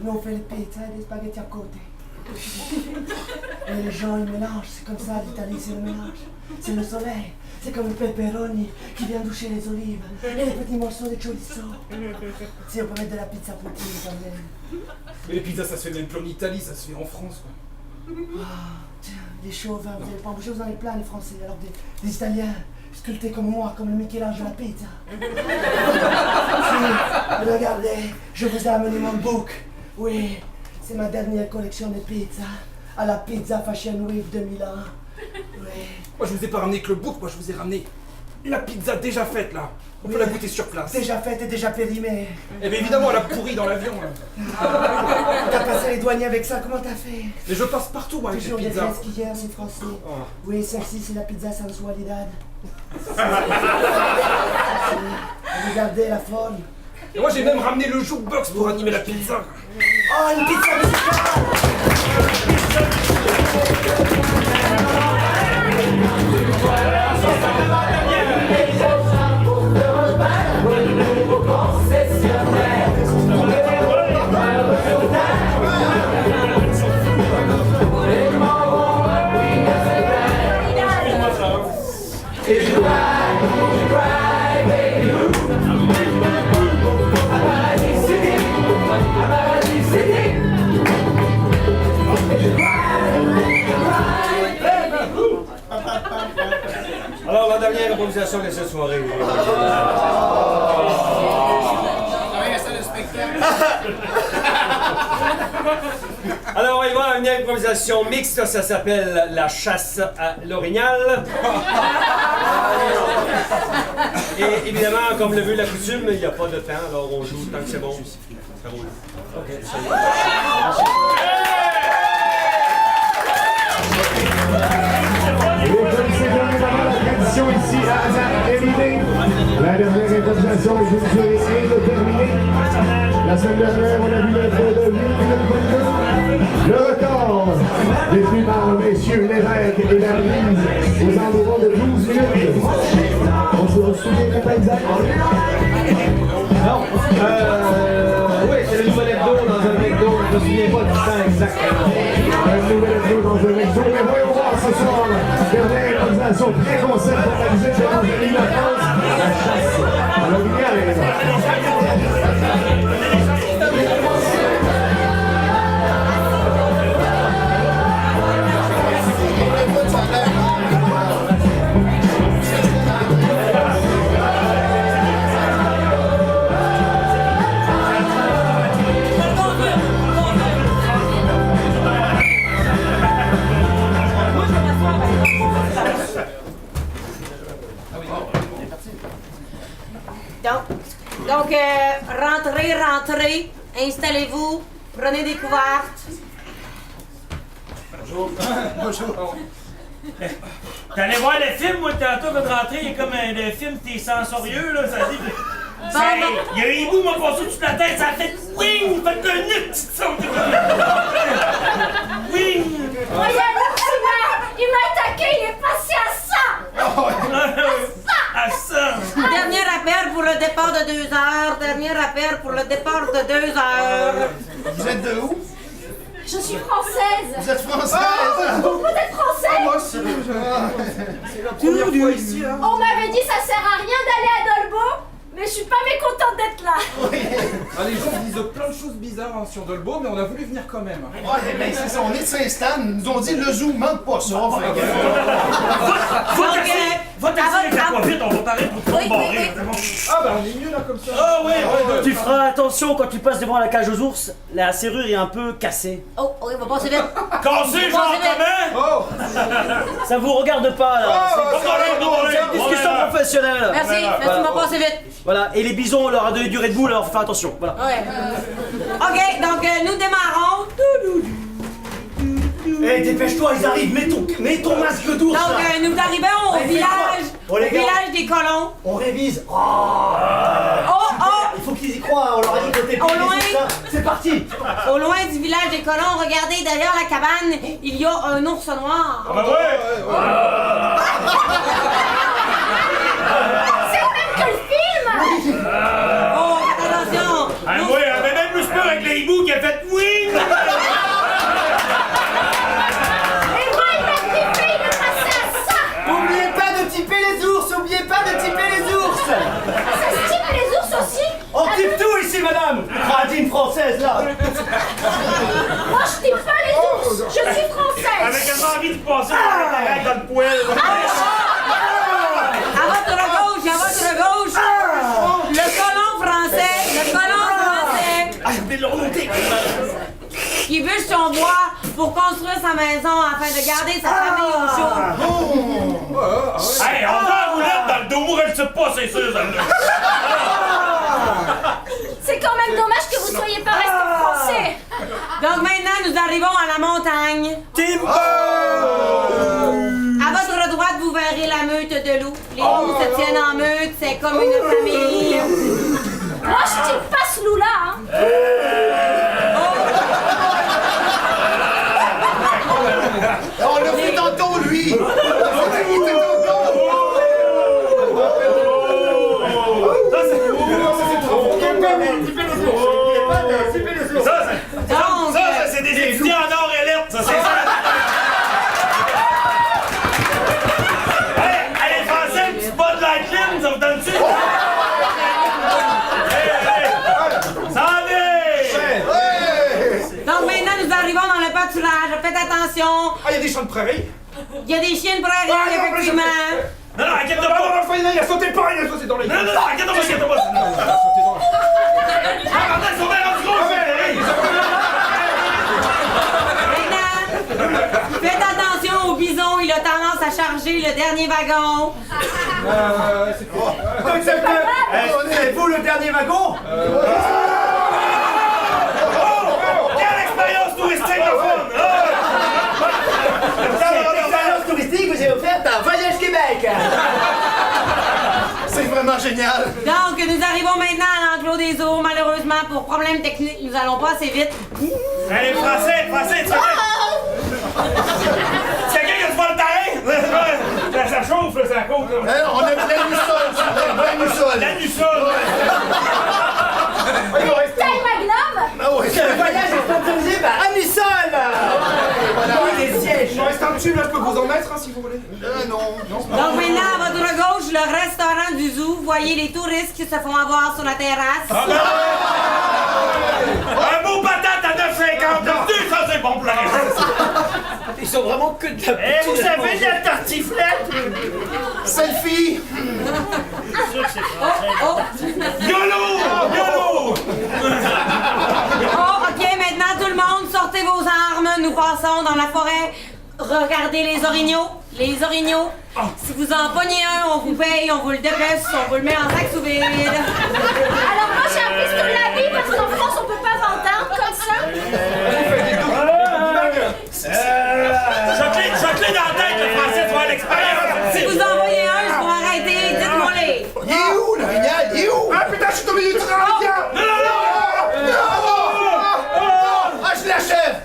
Nous, on fait les pizzas et les spaghettis à côté. Et les gens, ils mélangent. C'est comme ça, l'Italie, c'est le mélange. C'est le soleil. C'est comme le pepperoni qui vient doucher les olives. Et les petits morceaux de chorizo. Si on peut mettre de la pizza poutine quand même. Mais les pizzas, ça se fait même plus en Italie, ça se fait en France, quoi. Tiens, des chauvins, vous n'allez pas en bouger, vous en avez plein, les Français. Alors des Italiens, sculptés comme moi, comme le Michel-Ange de la pizza. Si, regardez, je vous ai amené mon book. Oui, C'est ma dernière collection de pizza. À la Pizza Fashion Week de Milan. Ouais. Moi, je vous ai pas ramené que le bouc, moi, je vous ai ramené la pizza déjà faite, là. On peut la goûter sur place. Déjà faite et déjà périmée. Eh bien, évidemment, elle a pourri dans l'avion, là. T'as passé les douaniers avec ça, comment t'as fait? Mais je passe partout, moi, avec les toujours pizzas. Toujours des hier, c'est français. Oh. Oui, celle-ci, c'est la pizza sensualidad. Regardez la folle. Et moi, j'ai même ramené le jukebox pour animer la pizza. Oh, une pizza musicale! Alors, la dernière improvisation de cette soirée. Alors, on va y voir une improvisation mixte, ça s'appelle la chasse à l'orignal. Et évidemment, comme le veut la coutume, il n'y a pas de temps, alors on joue tant que c'est bon. Ça roule. Ok, ça y est. Et comme c'est dorénavant la tradition ici à Hazard-Éminé, la dernière improvisation est d'une durée indéterminée. La semaine dernière, on a vu l'être de 8 minutes 22. Le record détenu par messieurs Lévesque et Darlise aux environs de 12 minutes. On se souvient pas exact? Non, oui, c'est le nouvel hebdo dans un McDo, je me souviens pas du temps exactement. Un nouvel hebdo dans un McDo, mais voyons voir ce soir. Dernière improvisation très concept pour la visite de l'Angélie La France, la chasse à l'orignal. Donc, rentrez, installez-vous, prenez des couvertes. Bonjour. Bonjour. T'allais voir le film, moi, tantôt, quand rentrer, il y a comme un film, t'es sensorieux, là, ça dit que... Il y a un hibou m'a passé toute la tête, ça a fait wing, fait un nid, petite sauce. Wing. Il m'a attaqué, il est passé à ça! À ça! Dernier appel pour le départ de 2 heures. Dernier appel pour le départ de 2 heures. Vous êtes de où? Je suis française! Vous êtes française? Vous êtes français? Moi aussi! C'est la première fois ici, hein? On m'avait dit ça sert à rien d'aller à Dolbo, mais je suis pas mécontente d'être là! Ah, les gens disent plein de choses bizarres sur Dolbo, mais on a voulu venir quand même. Ouais, mais c'est ça, on est de Saint-Stan, ils nous ont dit le zoo manque pas ça. Va t'asseoir avec la vite, on va parler pour te barrer. Ah bah on est mieux là comme ça. Ah oui, Tu feras attention quand tu passes devant la cage aux ours, la serrure est un peu cassée. Oh, il va passer vite. Cassé, genre comment? Ça vous regarde pas là. C'est une discussion professionnelle. Merci, Voilà. tu m'as passé vite. Voilà, et les bisons, on leur a donné du Red Bull, alors faut faire attention. Voilà. Ouais. Ok, donc nous démarrons. Hé, dépêche-toi, ils arrivent, mets ton masque d'ours. Donc nous arrivons au village, Oh, les gars. des colons. On révise. Oh, oh. Il faut qu'ils y croient, on leur a dit que t'es Au loin. C'est parti. Au loin du village des colons, regardez derrière la cabane, il y a un ours noir. Ah bah ouais! C'est le même que le film! Oh, faites attention. Ah ouais, elle avait même plus peur avec le hibou qui a fait wing! Et moi, il m'a grippé, il est passé à ça! N'oubliez pas de typer les ours, n'oubliez pas de typer les ours. Ça se type les ours aussi? On type tout ici, madame. Radine française là. Moi, je type pas les ours! Je suis française! Avec envie de passer dans le poêle! À votre gauche. Le colon français. Ah, j'ai oublié de le remonter! qui bûche son bois pour construire sa maison afin de garder sa famille au chaud. Hey, on va à roulette dans le dos, moi je le sais pas, c'est sûr, ça. C'est quand même dommage que vous soyez pas resté français. Donc maintenant, nous arrivons à la montagne. Timber! À votre droite, vous verrez la meute de loups. Les loups se tiennent en meute, c'est comme une famille. Moi, je tire pas ce loup-là, hein. On l'a vu tantôt, lui! Il était tantôt! Ça, c'est des étudiants en or et lettres, ça, c'est ça. Allez, Français, un petit bas de la clim, ça vous donne dessus? Donc maintenant, nous arrivons dans le pâturage. Faites attention. Ah, il y a des champs de prairie? Il y a des chiens de prairie, effectivement. Non, inquiète-toi pas! Il a sauté pas, il a sauté dans les... Non, inquiète-toi pas! Ah, pardon, ils sont bien rendus gros! Maintenant, faites attention au bison, il a tendance à charger le dernier wagon. C'est vous le dernier wagon? Quelle expérience touristique, le fun! Cette expérience touristique vous est offerte par Voyage Québec! C'est vraiment génial! Donc, nous arrivons maintenant à l'enclos des eaux. Malheureusement, pour problème technique, nous allons pas assez vite. Hey, Français, tu c'est quelqu'un qui a du vol terrain? Ça chauffe, là, ça côte, là. On a de l'anusol, L'anusol! Taille Magnum. Ah ouais. Le voyage est sponsorisé par Anusol! Oui, les sièges! Il reste un tube, là, je peux vous en mettre, hein, si vous voulez. Non. Donc maintenant, à votre gauche, le restaurant du zoo. Vous voyez les touristes qui se font avoir sur la terrasse. Un beau patate à 9,50 $, ça c'est bon pour la réponse. Ils sont vraiment que de la... Eh, vous savez de la tartiflette? Selfie! YOLO! Oh, ok, maintenant tout le monde, sortez vos armes. Nous passons dans la forêt. Regardez les orignaux. Les orignaux. Si vous en pognez un, on vous paye, on vous le dépece, on vous le met en sac sous vide. Alors moi, j'ai un pistolet à billes parce qu'en France, on peut pas vendre comme ça. Choque-les dans la tête, le Français, tu vas avoir l'expérience. Si vous en voyez un, je vais arrêter, dites-moi-les. Il est où, l'orignal? Il est où? Ah putain, je suis tombé du train, gars! Non! Ah, je l'achève!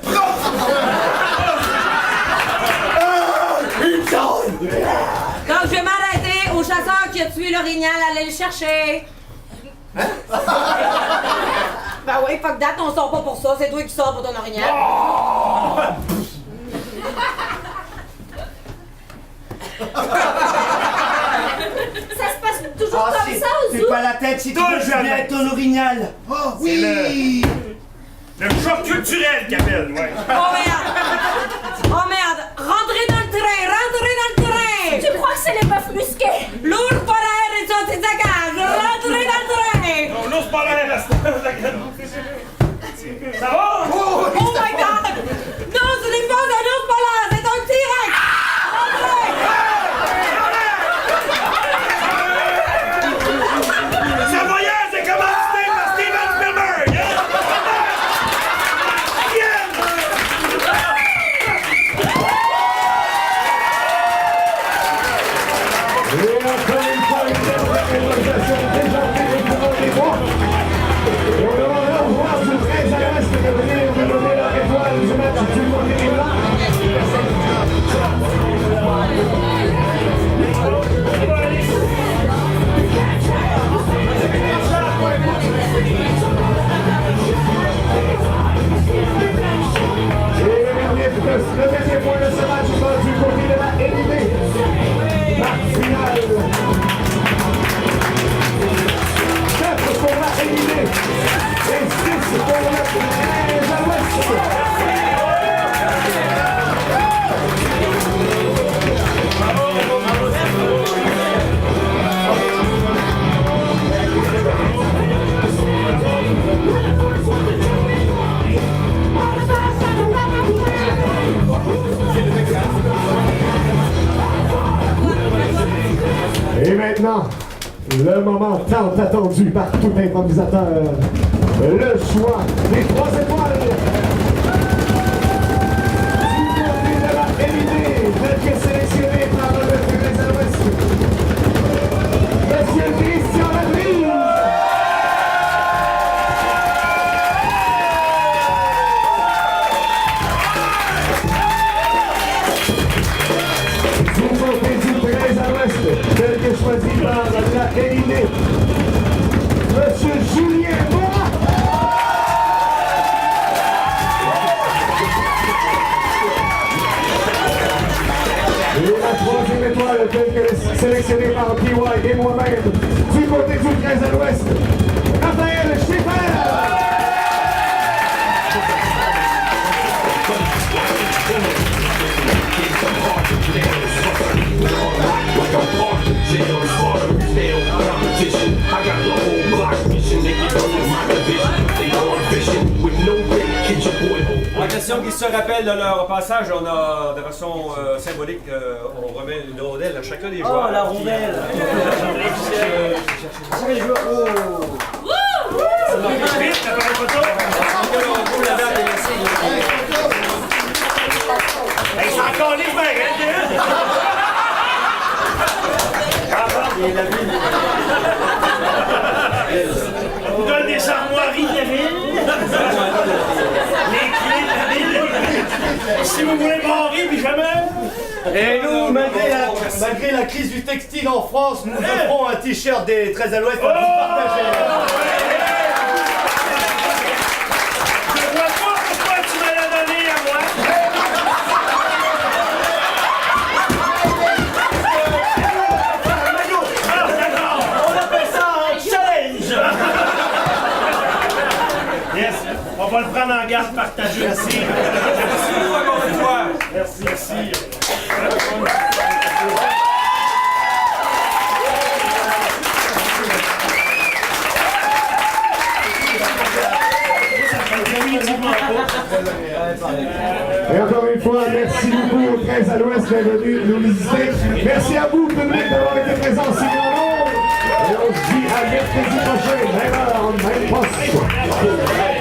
Donc je vais m'arrêter au chasseur qui a tué l'orignal, allez le chercher. Ben oui, fuck that, on sort pas pour ça, c'est toi qui sors pour ton orignal. Ça se passe toujours comme ça au zoo. C'est pas la tête si tu veux jouer avec ton orignal! Oh, oui! Le choc culturel qu'il appelle, ouais. Oh merde! Oh merde! Rentrez dans le train! Rentrez dans le train! Tu crois que c'est les bœufs musqués? L'ours polaire est sorti de sa cage! Rentrez dans le train! Non, l'ours polaire reste. Ça va? Oh my god! Non, ce n'est pas un ours polaire, c'est un T-Rex! Rentrez! Ce voyage est commandité par Steven Spielberg! Le deuxième point de ce match va du côté de la LIB. La finale. 4 pour la LIB et 6 pour la Fraise à l'Ouest. maintenant, le moment tant attendu par tout improvisateur. Le choix des 3 étoiles. Du côté de la LID, tel que sélectionné par le Très à l'Ouest, Monsieur Christian Labrise. Du côté du Très à l'Ouest, tel que choisi par la LID, Monsieur Julien Morin. Et la 3e étoile, telle que sélectionnée par PY et moi-même, du côté du Très à l'Ouest, Raphaël Schaeffer. La question qui se rappelle de leur passage, on a de façon symbolique, on remet une rondelle à chacun des joueurs. Oh, la rondelle! C'est les joueurs. Vite, l'appareil photo! Hey, c'est encore les verres, On vous donne des armoiries de la ville. Les clés de la ville. Si vous voulez barrer, puis jamais. Et nous, malgré la crise du textile en France, nous offrons un t-shirt des Très à l'Ouest à vous partager. Je vois pas pourquoi tu me l'as donné à moi. On appelle ça un challenge! Yes, on va le prendre en garde partagée. Merci. Merci encore une fois. Merci, merci. Et encore une fois, merci beaucoup au Très à l'Ouest d'être venu nous visiter. Merci à vous, public, d'avoir été présents si grand nombre. Et on se dit à mercredi prochain, même heure, même poste.